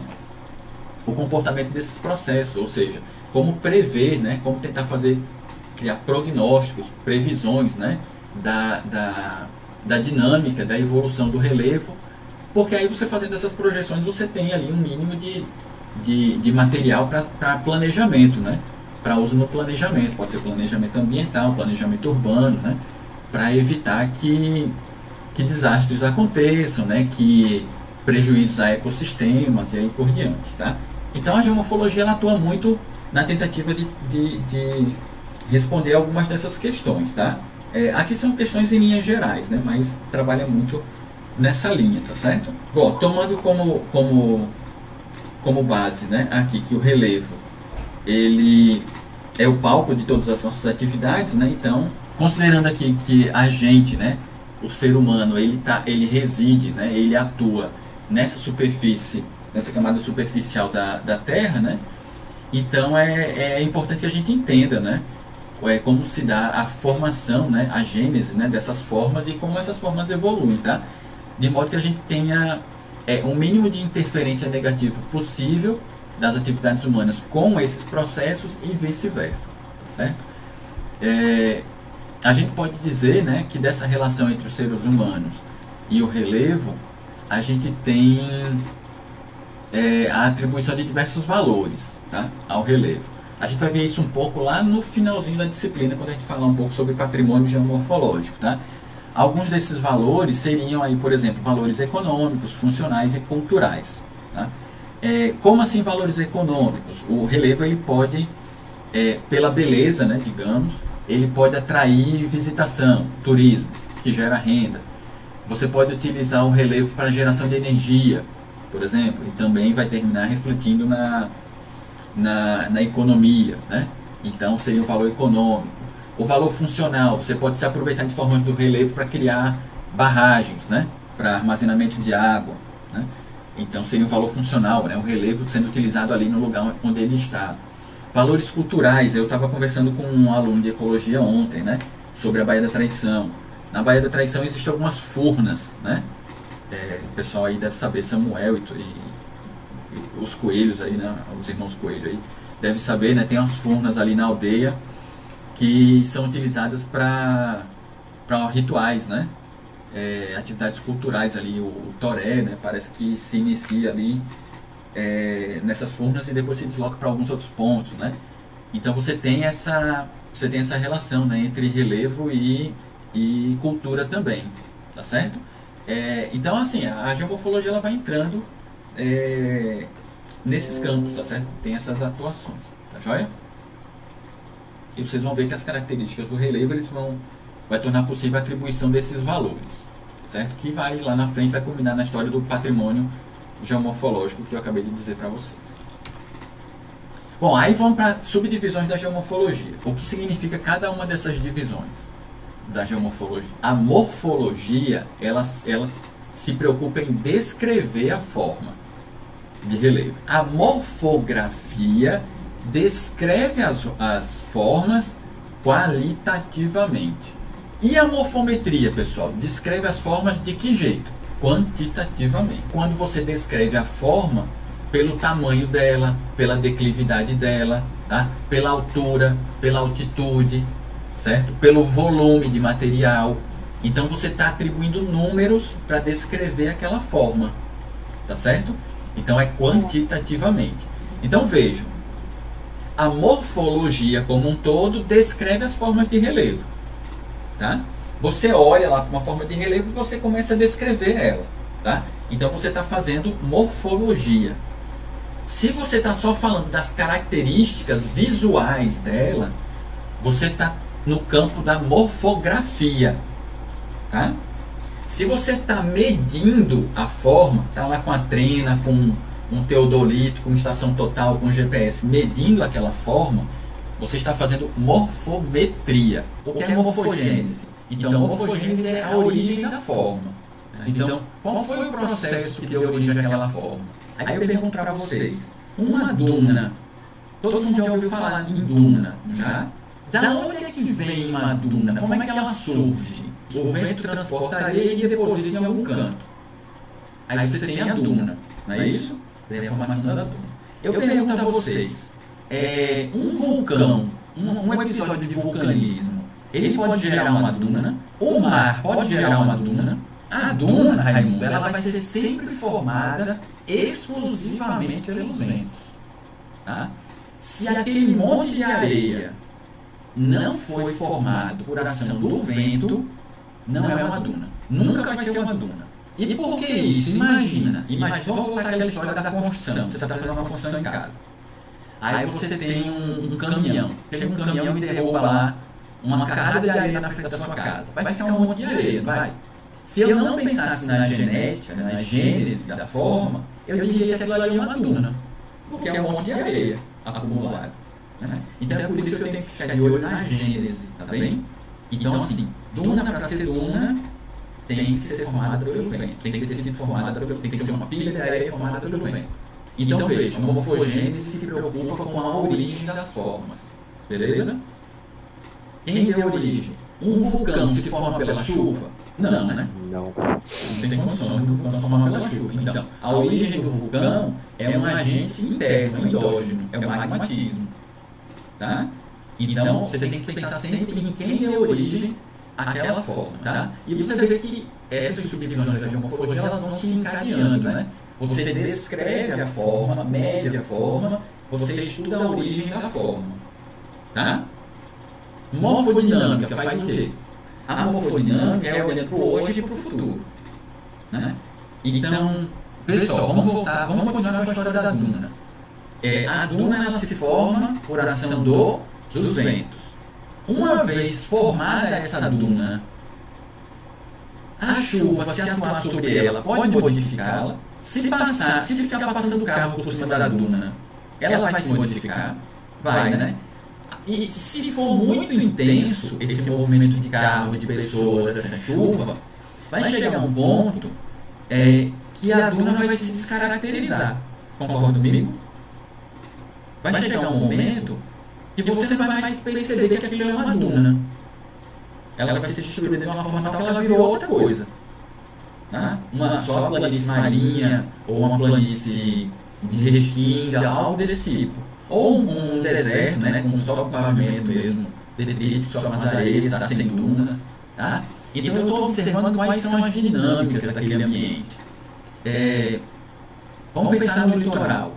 O comportamento desses processos, ou seja, como prever, né? Como tentar criar prognósticos, previsões, né? Da dinâmica, da evolução do relevo, porque aí você fazendo essas projeções você tem ali um mínimo de material para planejamento, né? Para uso no planejamento, pode ser planejamento ambiental, planejamento urbano, né? Para evitar que desastres aconteçam, né? Que prejuízos a ecossistemas e aí por diante, tá? Então a geomorfologia ela atua muito na tentativa de responder algumas dessas questões, tá? Aqui são questões em linhas gerais, né? Mas trabalha muito nessa linha, tá certo? Bom, tomando como base, né? Aqui que o relevo ele é o palco de todas as nossas atividades, né? Então, considerando aqui que a gente, né? O ser humano ele reside, né? Ele atua nessa superfície, nessa camada superficial da Terra, né? Então é importante que a gente entenda, né? Como se dá a formação, né? A gênese, né? Dessas formas e como essas formas evoluem, tá? De modo que a gente tenha um mínimo de interferência negativa possível das atividades humanas com esses processos e vice-versa, tá certo? A gente pode dizer, né, que dessa relação entre os seres humanos e o relevo, a gente tem a atribuição de diversos valores, tá, ao relevo. A gente vai ver isso um pouco lá no finalzinho da disciplina, quando a gente falar um pouco sobre patrimônio geomorfológico, tá? Alguns desses valores seriam aí, por exemplo, valores econômicos, funcionais e culturais, tá? Como assim valores econômicos? O relevo ele pode, pela beleza, né, digamos, ele pode atrair visitação, turismo, que gera renda. Você pode utilizar o relevo para geração de energia, por exemplo, e também vai terminar refletindo na economia, né? Então seria o valor econômico. O valor funcional, você pode se aproveitar de formas do relevo para criar barragens, né? Para armazenamento de água, né? Então seria o valor funcional, né? O relevo sendo utilizado ali no lugar onde ele está. Valores culturais, eu estava conversando com um aluno de ecologia ontem, né? Sobre a Baía da Traição. Na Baía da Traição existem algumas furnas, né? O pessoal aí deve saber, Samuel e os coelhos aí, né? Os irmãos coelho aí, deve saber, né? Tem umas furnas ali na aldeia que são utilizadas para rituais, né? Atividades culturais ali, o toré, né? Parece que se inicia ali nessas furnas e depois se desloca para alguns outros pontos, né? Então você tem essa relação, né, entre relevo e cultura também, tá certo? Então assim, a geomorfologia ela vai entrando nesses campos, tá certo? Tem essas atuações, tá joia? E vocês vão ver que as características do relevo vai tornar possível a atribuição desses valores, certo? Que vai lá na frente vai culminar na história do patrimônio geomorfológico que eu acabei de dizer para vocês. Bom, aí vamos para subdivisões da geomorfologia. O que significa cada uma dessas divisões da geomorfologia? A morfologia, ela se preocupa em descrever a forma de relevo. A morfografia descreve as formas qualitativamente. E a morfometria, pessoal, descreve as formas de que jeito? Quantitativamente. Quando você descreve a forma pelo tamanho dela, pela declividade dela, tá? Pela altura, pela altitude, certo? Pelo volume de material. Então você está atribuindo números para descrever aquela forma, tá certo? Então é quantitativamente. Então vejam, a morfologia como um todo descreve as formas de relevo, tá? Você olha lá para uma forma de relevo e você começa a descrever ela, tá? Então você está fazendo morfologia. Se você está só falando das características visuais dela, você está no campo da morfografia, tá? Se você está medindo a forma, está lá com a trena, com um teodolito, com estação total, com GPS, medindo aquela forma, você está fazendo morfometria. O que é morfogênese? Então, morfogênese é a origem da forma. Então, qual foi o processo que deu origem àquela forma? Aí eu pergunto para vocês, uma duna, todo mundo já ouviu falar em duna, já? Da onde é que vem uma duna? Como é que ela surge? O vento transporta areia e deposita em algum canto. Aí você tem a duna, não é isso? Tem a formação da duna. Eu pergunto a vocês, um vulcão, um episódio de vulcanismo, ele pode gerar uma duna? O mar pode gerar uma duna? A duna, Raimundo, ela vai ser sempre formada exclusivamente pelos ventos. Tá? Se aquele monte de areia não foi formado por ação do vento, não é uma duna. Nunca vai ser uma duna. E por que isso? Imagina, vamos voltar àquela história da construção. Você está fazendo uma construção em casa. Aí você tem um caminhão. Chega um caminhão e derruba lá uma carrada de areia na frente da sua casa. Vai ficar um monte de areia, não vai? Se eu não pensasse na genética, na gênese da forma, eu diria que aquilo ali é uma duna. Porque é um monte de areia acumulada. Né? Então é por isso que eu tenho que ficar de olho na gênese, tá bem? Então assim, duna para ser duna tem que ser formada pelo vento. Tem que ter sido formada tem que ser uma pilha de areia formada pelo vento. Então veja, a morfogênese se preocupa com a origem das formas. Beleza? Quem deu origem? Um vulcão se forma pela chuva? Não, né? Não. Não tem condição do vulcão se formar pela chuva. Então, a origem do vulcão é um agente interno, endógeno, é o magmatismo. Tá? Então, você tem que pensar sempre em quem deu origem àquela forma. Tá? E você vê que essas subdivisões da geomorfologia elas vão se encadeando, né? Você descreve a forma, mede a forma, você estuda a origem da forma. Tá? Morfodinâmica faz o quê? A morfodinâmica é olhando para o hoje e para o futuro. Né? Então, pessoal, vamos continuar com a história da duna. A duna ela se forma por ação dos ventos. Uma vez formada essa duna, a chuva, se atuar sobre ela, pode modificá-la. Se ficar passando o carro por cima da duna, ela vai se modificar? Vai, né? E se for muito intenso esse movimento de carro, de pessoas, essa chuva, vai chegar um ponto que a duna vai se descaracterizar. Concorda comigo? Vai chegar um momento que você não vai mais perceber que aquilo é uma duna. Ela vai ser destruída de uma forma tal que ela virou outra coisa. Né? Só uma planície marinha ou uma planície de restinga, algo desse tipo. Ou um deserto, né, com só o pavimento mesmo, detrito, só com as areias, está sem dunas. Tá? Então eu estou observando quais são as dinâmicas daquele ambiente. Vamos pensar no litoral.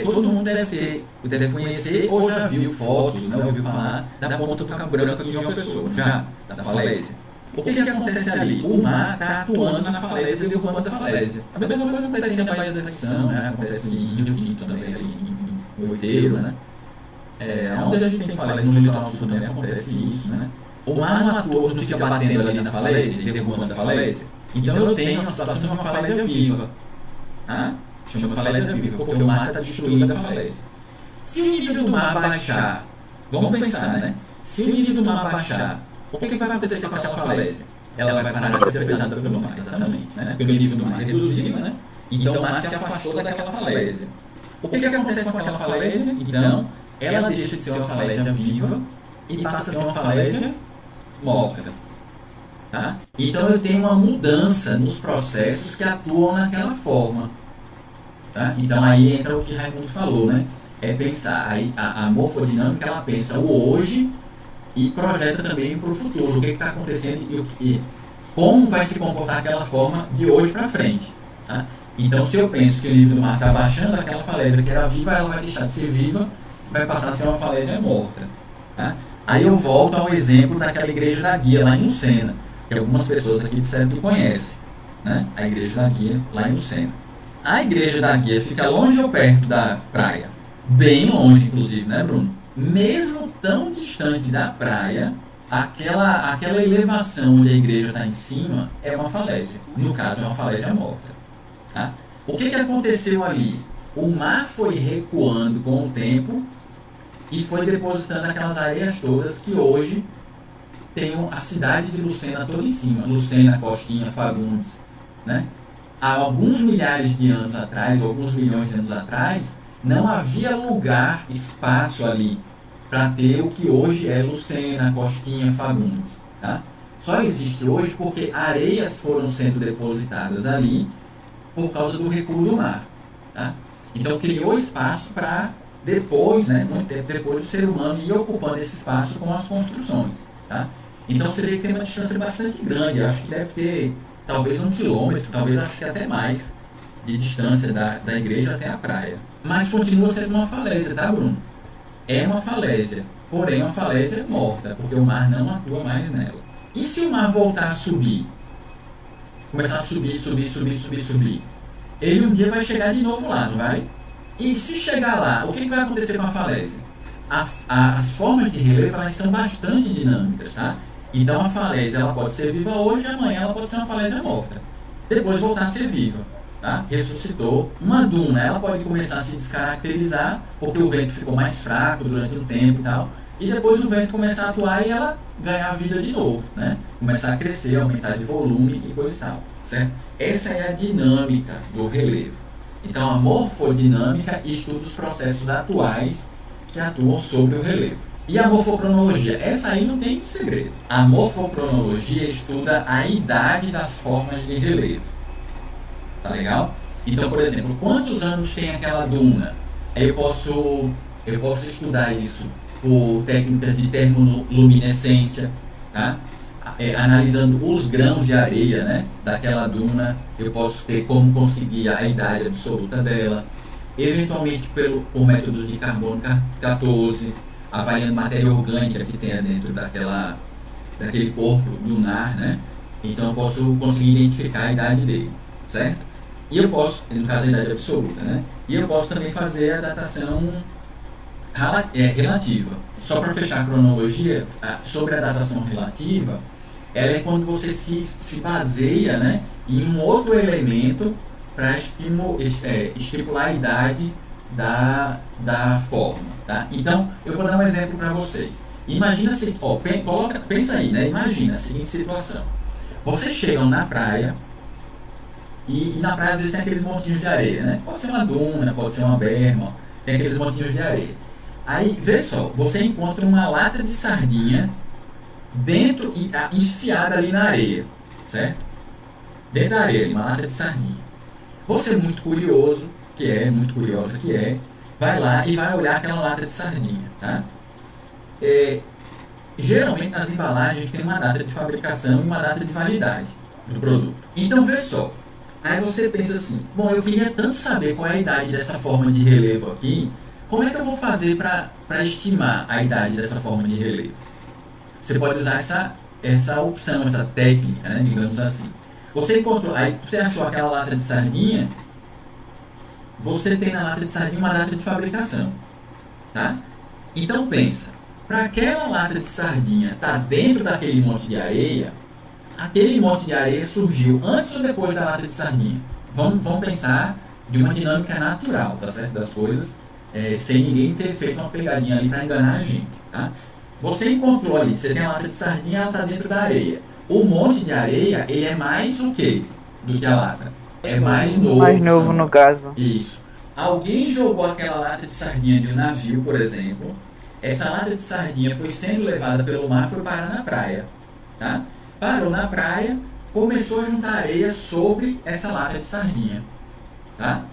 Todo mundo deve conhecer ou já viu fotos, né, ouviu falar da ponta do Cabo Branco de João Pessoa, já, da falésia. O que acontece ali? O mar está atuando na falésia e derrubando a falésia. A mesma coisa acontece na Baía da Traição, né, acontece em Rio Tinto também, ali em Oiteiro, né? Onde a gente tem falésia, no litoral sul também acontece isso, né? O mar não atua, não fica batendo ali na falésia e derrubando a falésia. Então eu tenho uma situação de uma falésia viva. Tá? Chama falésia viva, porque o mar está destruindo a falésia. Se o nível do mar baixar, vamos pensar, né? Se o nível do mar baixar, o que vai acontecer com aquela falésia? Ela vai parar de ser afetada pelo mar, exatamente, né? Porque o nível do mar reduziu, né? Então o mar se afastou daquela falésia. O que acontece com aquela falésia? Então, ela deixa de ser uma falésia viva e passa a ser uma falésia morta. Tá? Então eu tenho uma mudança nos processos que atuam naquela forma. Tá? Então aí entra o que Raimundo falou, né? Pensar, aí, a morfodinâmica ela pensa o hoje e projeta também para o futuro, o que está acontecendo e como vai se comportar aquela forma de hoje para frente. Tá? Então, se eu penso que o nível do mar está baixando, aquela falésia que era viva, ela vai deixar de ser viva, vai passar a ser uma falésia morta. Tá? Aí eu volto ao exemplo daquela igreja da Guia, lá em Lucena, que algumas pessoas aqui disseram que conhecem, né? A igreja da Guia, lá em Lucena. A igreja da Guia fica longe ou perto da praia? Bem longe, inclusive, né, Bruno? Mesmo tão distante da praia, aquela elevação onde a igreja está em cima é uma falésia. No caso, é uma falésia morta. Tá? O que aconteceu ali? O mar foi recuando com o tempo e foi depositando aquelas areias todas que hoje tem a cidade de Lucena toda em cima. Lucena, Costinha, Fagundes, né? Há alguns milhares de anos atrás, alguns milhões de anos atrás, não havia lugar, espaço ali para ter o que hoje é Lucena, Costinha, Fagundes. Tá? Só existe hoje porque areias foram sendo depositadas ali por causa do recuo do mar. Tá? Então criou espaço para depois, né, muito tempo depois, o ser humano ir ocupando esse espaço com as construções. Tá? Então você vê que tem uma distância bastante grande, acho que deve ter talvez 1 quilômetro, talvez acho que até mais, de distância da igreja até a praia. Mas continua sendo uma falésia, tá, Bruno? É uma falésia, porém uma falésia morta, porque o mar não atua mais nela. E se o mar voltar a subir? Começar a subir, ele um dia vai chegar de novo lá, não vai? E se chegar lá, o que vai acontecer com a falésia? As formas de relevo, elas são bastante dinâmicas, tá? Então a falésia ela pode ser viva hoje, amanhã ela pode ser uma falésia morta. Depois voltar a ser viva, tá? Ressuscitou. Uma duna, ela pode começar a se descaracterizar, porque o vento ficou mais fraco durante um tempo e tal. E depois o vento começar a atuar e ela ganhar vida de novo, né? Começar a crescer, aumentar de volume e coisa e tal, certo? Essa é a dinâmica do relevo. Então a morfodinâmica estuda os processos atuais que atuam sobre o relevo. E a morfocronologia? Essa aí não tem segredo. A morfocronologia estuda a idade das formas de relevo. Tá legal? Então, por exemplo, quantos anos tem aquela duna? Eu posso estudar isso por técnicas de termoluminescência, tá? Analisando os grãos de areia, né, daquela duna, eu posso ter como conseguir a idade absoluta dela. Eventualmente por métodos de carbono 14, avaliando matéria orgânica que tem dentro daquele corpo lunar, né? Então eu posso conseguir identificar a idade dele, certo? E eu posso, no caso a idade absoluta, né? E eu posso também fazer a datação relativa. Só para fechar a cronologia, sobre a datação relativa, ela é quando você se baseia, né, em um outro elemento para estipular a idade da forma. Tá? Então, eu vou dar um exemplo para vocês. Imagina se, pensa aí, né? Imagina a seguinte situação. Vocês chegam na praia e na praia às vezes tem aqueles montinhos de areia, né? Pode ser uma duna, pode ser uma berma, tem aqueles montinhos de areia. Aí, vê só, você encontra uma lata de sardinha dentro, enfiada ali na areia, certo? Dentro da areia, uma lata de sardinha. Você muito curiosa que é, vai lá e vai olhar aquela lata de sardinha, tá? Geralmente nas embalagens tem uma data de fabricação e uma data de validade do produto. Então vê só, aí você pensa assim, bom, eu queria tanto saber qual é a idade dessa forma de relevo aqui, como é que eu vou fazer para estimar a idade dessa forma de relevo? Você pode usar essa opção, essa técnica, né, digamos assim. Você encontrou, aí você achou aquela lata de sardinha, você tem na lata de sardinha uma data de fabricação, tá? Então pensa, para aquela lata de sardinha estar dentro daquele monte de areia, aquele monte de areia surgiu antes ou depois da lata de sardinha? Vamos pensar de uma dinâmica natural, tá certo? Das coisas, sem ninguém ter feito uma pegadinha ali para enganar a gente, tá? Você encontrou ali, você tem a lata de sardinha, ela está dentro da areia. O monte de areia, ele é mais o quê do que a lata? É mais novo. Mais novo no caso. Isso. Alguém jogou aquela lata de sardinha de um navio, por exemplo. Essa lata de sardinha foi sendo levada pelo mar, foi parar na praia, tá? Parou na praia, começou a juntar areia sobre essa lata de sardinha, tá?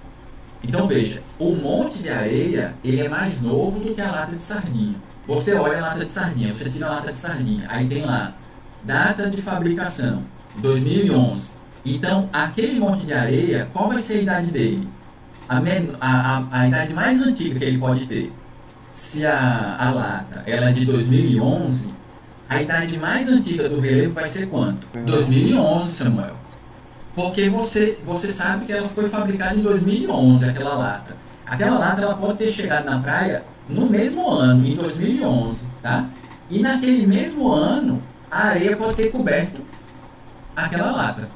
Então veja, o monte de areia, ele é mais novo do que a lata de sardinha. Você olha a lata de sardinha, você tira a lata de sardinha, aí tem lá, data de fabricação, 2011. Então, aquele monte de areia, qual vai ser a idade dele? A idade mais antiga que ele pode ter. Se a lata ela é de 2011, a idade mais antiga do relevo vai ser quanto? 2011, Samuel. Porque você sabe que ela foi fabricada em 2011, aquela lata. Aquela lata ela pode ter chegado na praia no mesmo ano, em 2011, tá? E naquele mesmo ano, a areia pode ter coberto aquela lata.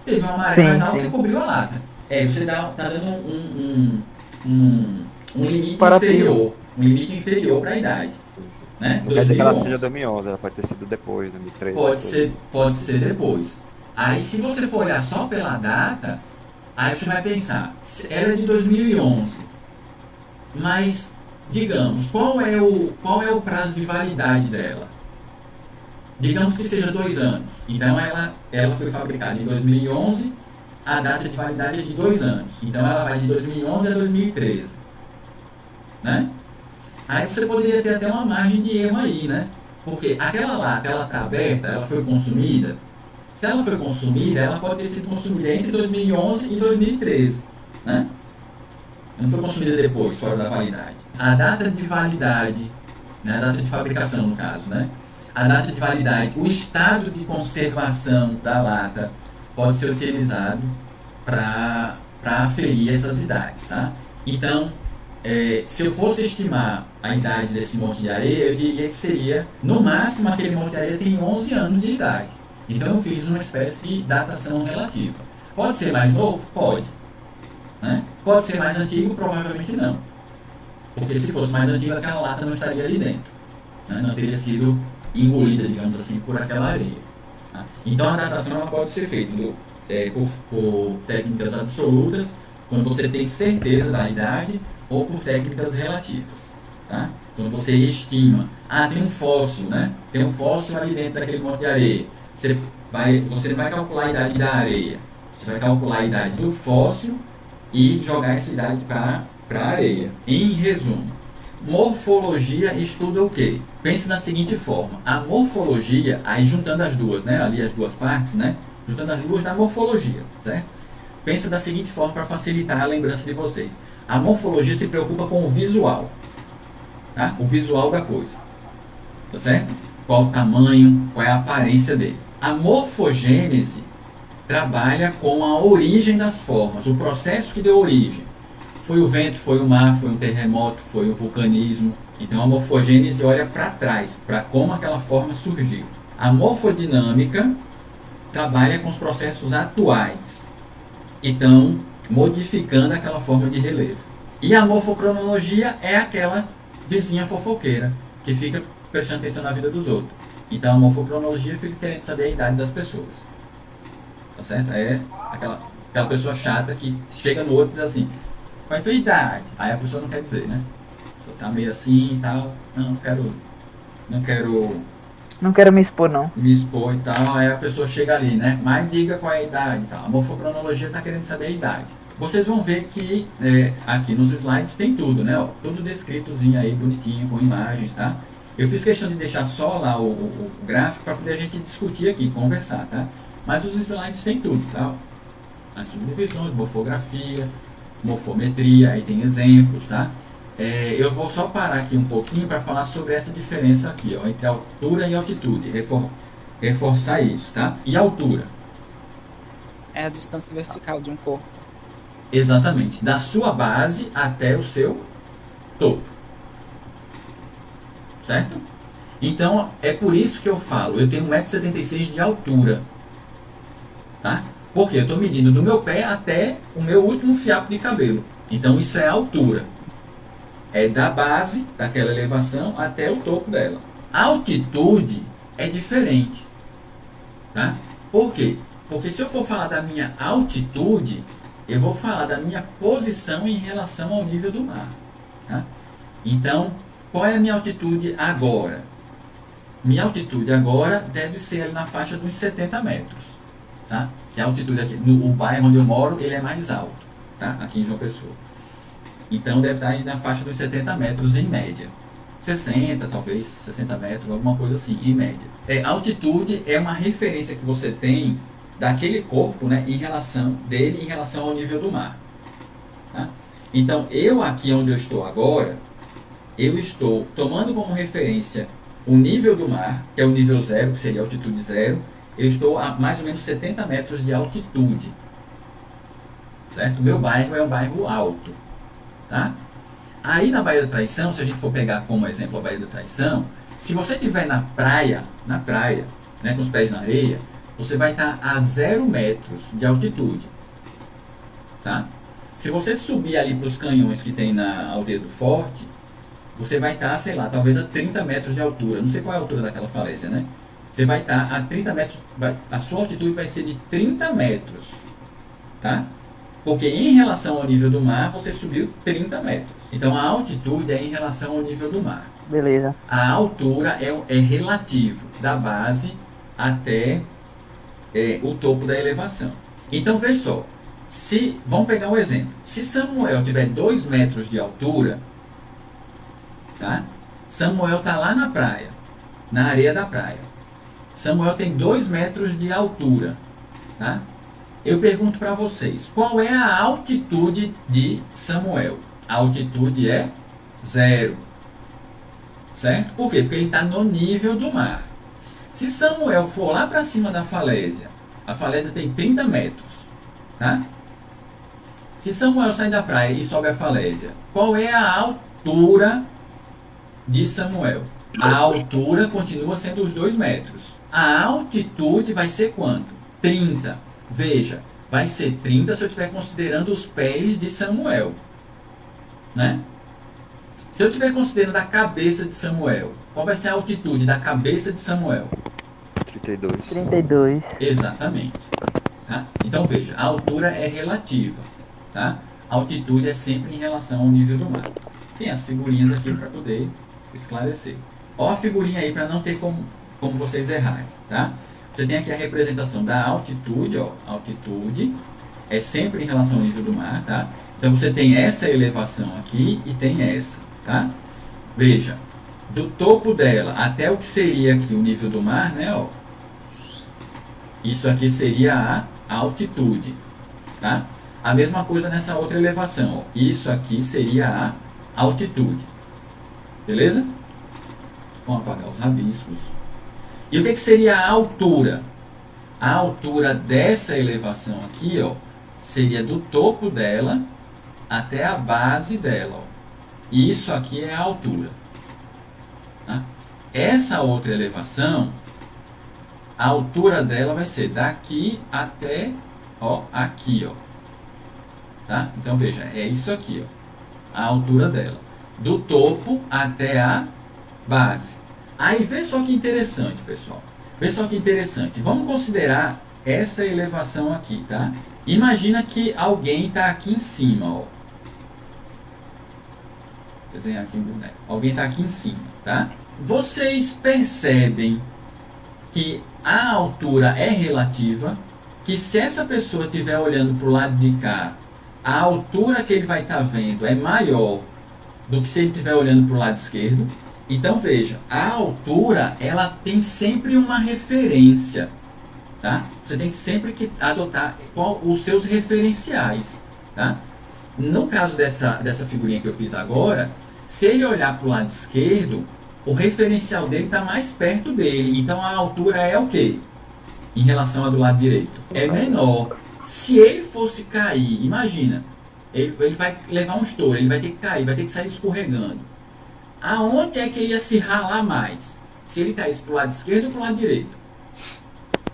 Teve uma maré mais Sim, alta que sim. cobriu a lata. Você tá dando um limite Comparativo. inferior. Um limite inferior para a idade. Isso. Né? Não quer dizer que ela seja 2011. 2011, ela pode ter sido depois, 2013, Pode 14. ser, pode ser depois. Aí se você for olhar só pela data, aí você vai pensar, era de 2011, mas digamos, qual é o prazo de validade dela? Digamos que seja 2 anos. Então ela foi fabricada em 2011, a data de validade é de 2 anos. Então ela vai de 2011 a 2013. Né? Aí você poderia ter até uma margem de erro aí, né? Porque aquela lata, ela está aberta, ela foi consumida. Se ela foi consumida, ela pode ter sido consumida entre 2011 e 2013. Né? Não foi consumida depois, fora da validade. A data de validade, né? A data de fabricação, no caso, né? A data de validade, o estado de conservação da lata pode ser utilizado para aferir essas idades, tá? Então, se eu fosse estimar a idade desse monte de areia, eu diria que seria, no máximo, aquele monte de areia tem 11 anos de idade. Então eu fiz uma espécie de datação relativa. Pode ser mais novo? Pode. Né? Pode ser mais antigo? Provavelmente não. Porque se fosse mais antigo, aquela lata não estaria ali dentro. Né? Não teria sido engolida, digamos assim, por aquela areia. Tá? Então a datação ela pode ser feita por técnicas absolutas, quando você tem certeza da idade, ou por técnicas relativas. Tá? Quando você estima, tem um fóssil, né? Tem um fóssil ali dentro daquele monte de areia. Você vai calcular a idade da areia, você vai calcular a idade do fóssil e jogar essa idade para a areia. Em resumo, morfologia estuda o quê? Pense na seguinte forma: a morfologia, aí juntando as duas, né? Ali as duas partes, né? Juntando as duas da morfologia, certo? Pensa da seguinte forma para facilitar a lembrança de vocês. A morfologia se preocupa com o visual, tá? O visual da coisa, tá certo? Qual o tamanho, qual é a aparência dele. A morfogênese trabalha com a origem das formas, o processo que deu origem. Foi o vento, foi o mar, foi um terremoto, foi o vulcanismo. Então a morfogênese olha para trás, para como aquela forma surgiu. A morfodinâmica trabalha com os processos atuais, que estão modificando aquela forma de relevo. E a morfocronologia é aquela vizinha fofoqueira, que fica prestando atenção na vida dos outros. Então a morfocronologia fica querendo saber a idade das pessoas. Tá certo? É aquela pessoa chata que chega no outro e diz assim: qual é a tua idade? Aí a pessoa não quer dizer, né? Só tá meio assim e tal. Não quero Não quero me expor, não. me expor e tal. Aí a pessoa chega ali, né? Mas diga qual é a idade e tal. A morfocronologia tá querendo saber a idade. Vocês vão ver que aqui nos slides tem tudo, né? Ó, tudo descritozinho aí, bonitinho, com imagens, tá? Eu fiz questão de deixar só lá o gráfico para poder a gente discutir aqui, conversar, tá? Mas os slides tem tudo, tá? As subdivisões, morfografia, morfometria, aí tem exemplos, tá? Eu vou só parar aqui um pouquinho para falar sobre essa diferença aqui, ó, entre altura e altitude, reforçar isso, tá? E altura? É a distância vertical de um corpo. Exatamente, da sua base até o seu topo, certo? Então, é por isso que eu falo, eu tenho 1,76 m de altura, tá? Porque eu estou medindo do meu pé até o meu último fiapo de cabelo. Então isso é altura. É da base daquela elevação até o topo dela. A altitude é diferente, tá? Por quê? Porque se eu for falar da minha altitude, eu vou falar da minha posição em relação ao nível do mar, tá? Então, qual é a minha altitude agora? Minha altitude agora deve ser ali na faixa dos 70 metros. Tá? Que a altitude aqui, no bairro onde eu moro, ele é mais alto, tá? Aqui em João Pessoa. Então deve estar aí na faixa dos 70 metros em média. 60, talvez, 60 metros, alguma coisa assim, em média. Altitude é uma referência que você tem daquele corpo, né, em relação ao nível do mar. Tá? Então, eu aqui onde eu estou agora, eu estou tomando como referência o nível do mar, que é o nível zero, que seria a altitude zero, eu estou a mais ou menos 70 metros de altitude, certo? Meu bairro é um bairro alto, tá? Aí na Baía da Traição, se a gente for pegar como exemplo a Baía da Traição, se você estiver na praia, né, com os pés na areia, você vai estar a 0 metros de altitude, tá? Se você subir ali para os canhões que tem na aldeia do Forte, você vai estar, sei lá, talvez a 30 metros de altura. Não sei qual é a altura daquela falésia, né? Você vai estar a 30 metros, a sua altitude vai ser de 30 metros, tá? Porque em relação ao nível do mar, você subiu 30 metros. Então a altitude é em relação ao nível do mar. Beleza. A altura é relativo da base até o topo da elevação. Então veja só, vamos pegar um exemplo. Se Samuel tiver 2 metros de altura, tá? Samuel está lá na praia, na areia da praia. Samuel tem 2 metros de altura, tá? Eu pergunto para vocês, qual é a altitude de Samuel? A altitude é 0, certo? Por quê? Porque ele está no nível do mar. Se Samuel for lá para cima da falésia, a falésia tem 30 metros, tá? Se Samuel sai da praia e sobe a falésia, qual é a altura de Samuel? A altura continua sendo os 2 metros. A altitude vai ser quanto? 30. Veja, vai ser 30 se eu estiver considerando os pés de Samuel, né? Se eu estiver considerando a cabeça de Samuel, qual vai ser a altitude da cabeça de Samuel? 32. 32. Exatamente. Tá? Então veja, a altura é relativa, tá? A altitude é sempre em relação ao nível do mar. Tem as figurinhas aqui para poder esclarecer. Ó a figurinha aí para não ter como vocês errarem, tá? Você tem aqui a representação da altitude, ó. Altitude é sempre em relação ao nível do mar, tá? Então você tem essa elevação aqui e tem essa, tá? Veja, do topo dela até o que seria aqui o nível do mar, né, ó. Isso aqui seria a altitude, tá? A mesma coisa nessa outra elevação, ó. Isso aqui seria a altitude. Beleza? Vamos apagar os rabiscos. E o que seria a altura? A altura dessa elevação aqui, ó, seria do topo dela até a base dela, ó. E isso aqui é a altura, tá? Essa outra elevação, a altura dela vai ser daqui até, ó, aqui, ó. Tá? Então veja, é isso aqui, ó, a altura dela, do topo até a base. Aí vê só que interessante, pessoal. Vê só que interessante. Vamos considerar essa elevação aqui, tá? Imagina que alguém está aqui em cima, ó. Vou desenhar aqui um boneco. Alguém está aqui em cima, tá? Vocês percebem que a altura é relativa, que se essa pessoa estiver olhando para o lado de cá, a altura que ele vai estar vendo é maior do que se ele estiver olhando para o lado esquerdo. Então veja, a altura ela tem sempre uma referência, tá? Você tem sempre que adotar os seus referenciais, tá? No caso dessa figurinha que eu fiz agora, se ele olhar para o lado esquerdo, o referencial dele está mais perto dele. Então a altura é o quê? Em relação à do lado direito? É menor. Se ele fosse cair, imagina, ele vai levar um estouro, ele vai ter que cair, vai ter que sair escorregando. Aonde é que ele ia se ralar mais? Se ele caísse para o lado esquerdo ou para o lado direito?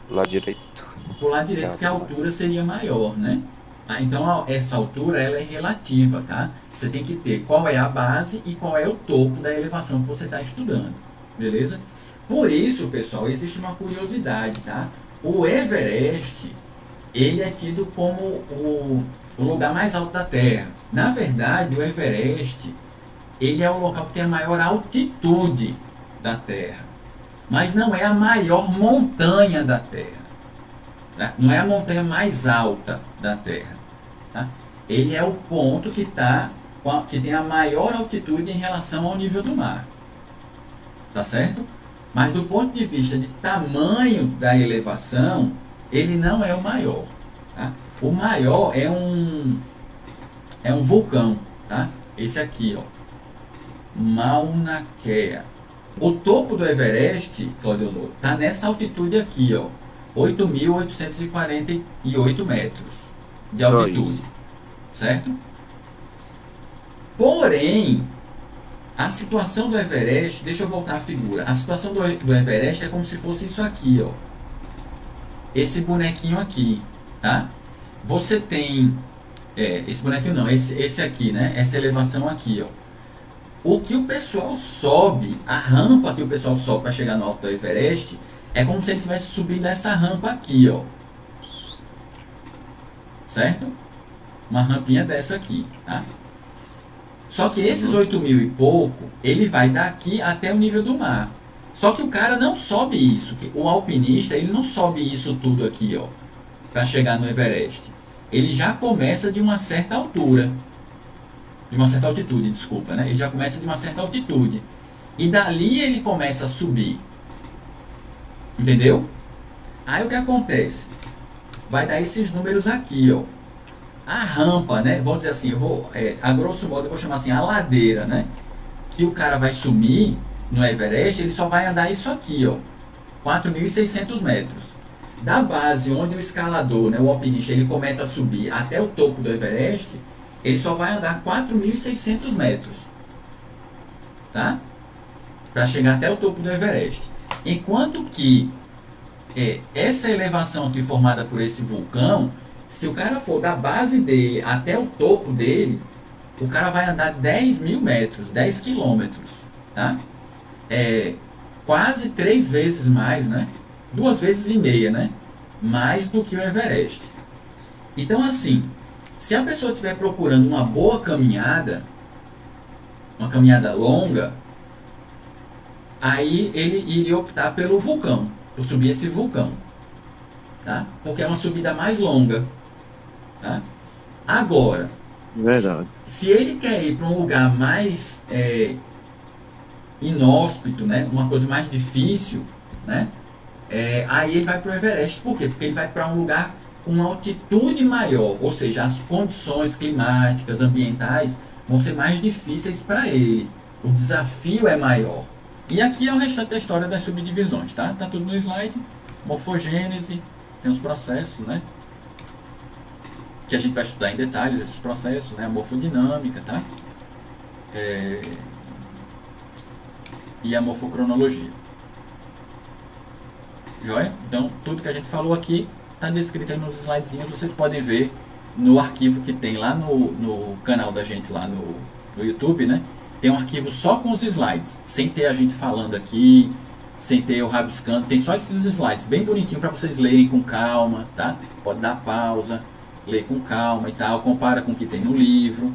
Lado direito. Para o lado direito, porque a altura seria maior, né? Então essa altura ela é relativa, tá? Você tem que ter qual é a base e qual é o topo da elevação que você está estudando, beleza? Por isso, pessoal, existe uma curiosidade, tá? O Everest, ele é tido como o lugar mais alto da Terra. Na verdade, o Everest, ele é o local que tem a maior altitude da Terra, mas não é a maior montanha da Terra, tá? Não é a montanha mais alta da Terra, tá? Ele é o ponto que tem a maior altitude em relação ao nível do mar, tá certo? Mas do ponto de vista de tamanho da elevação, ele não é o maior, tá? O maior é um vulcão, tá? Esse aqui, ó, Mauna Kea. O topo do Everest, Claudio, está nessa altitude aqui, ó, 8.848 metros de altitude, certo? Porém, a situação do Everest, deixa eu voltar a figura, a situação do Everest é como se fosse isso aqui, ó. Esse bonequinho aqui, tá? Você tem, esse bonequinho não, esse aqui, né? Essa elevação aqui, ó. O que o pessoal sobe, a rampa que o pessoal sobe para chegar no alto do Everest, é como se ele estivesse subindo essa rampa aqui, ó. Certo? Uma rampinha dessa aqui, tá? Só que esses 8.000 e pouco, ele vai daqui até o nível do mar. Só que o cara não sobe isso. O alpinista, ele não sobe isso tudo aqui, ó, para chegar no Everest. Ele já começa de uma certa altura. De uma certa altitude, desculpa, né? Ele já começa de uma certa altitude. E dali ele começa a subir. Entendeu? Aí o que acontece? Vai dar esses números aqui, ó. A rampa, né? Vamos dizer assim, eu vou, a grosso modo, eu vou chamar assim, a ladeira, né? Que o cara vai subir no Everest, ele só vai andar isso aqui, ó. 4.600 metros. Da base onde o escalador, né, o alpinista, ele começa a subir até o topo do Everest, ele só vai andar 4.600 metros. Tá? Para chegar até o topo do Everest. Enquanto que essa elevação aqui formada por esse vulcão, se o cara for da base dele até o topo dele, o cara vai andar 10.000 metros, 10 quilômetros, tá? Quase 3 vezes mais, né? 2 vezes e meia, né? Mais do que o Everest. Então, assim, se a pessoa estiver procurando uma boa caminhada, uma caminhada longa, aí ele iria optar pelo vulcão, por subir esse vulcão, tá? Porque é uma subida mais longa. Tá? Agora, Verdade. se ele quer ir para um lugar mais inóspito, né? Uma coisa mais difícil, né? Aí ele vai para o Everest. Por quê? Porque ele vai para um lugar com uma altitude maior, ou seja, as condições climáticas, ambientais vão ser mais difíceis para ele. O desafio é maior. E aqui é o restante da história das subdivisões, tá? Tá tudo no slide. Morfogênese, tem os processos, né? Que a gente vai estudar em detalhes esses processos, né? A morfodinâmica, tá? E a morfocronologia. Joia? Então, tudo que a gente falou aqui está descrito aí nos slidezinhos. Vocês podem ver no arquivo que tem lá no canal da gente, lá no YouTube, né? Tem um arquivo só com os slides, sem ter a gente falando aqui, sem ter eu rabiscando. Tem só esses slides, bem bonitinho para vocês lerem com calma, tá? Pode dar pausa, ler com calma e tal, compara com o que tem no livro,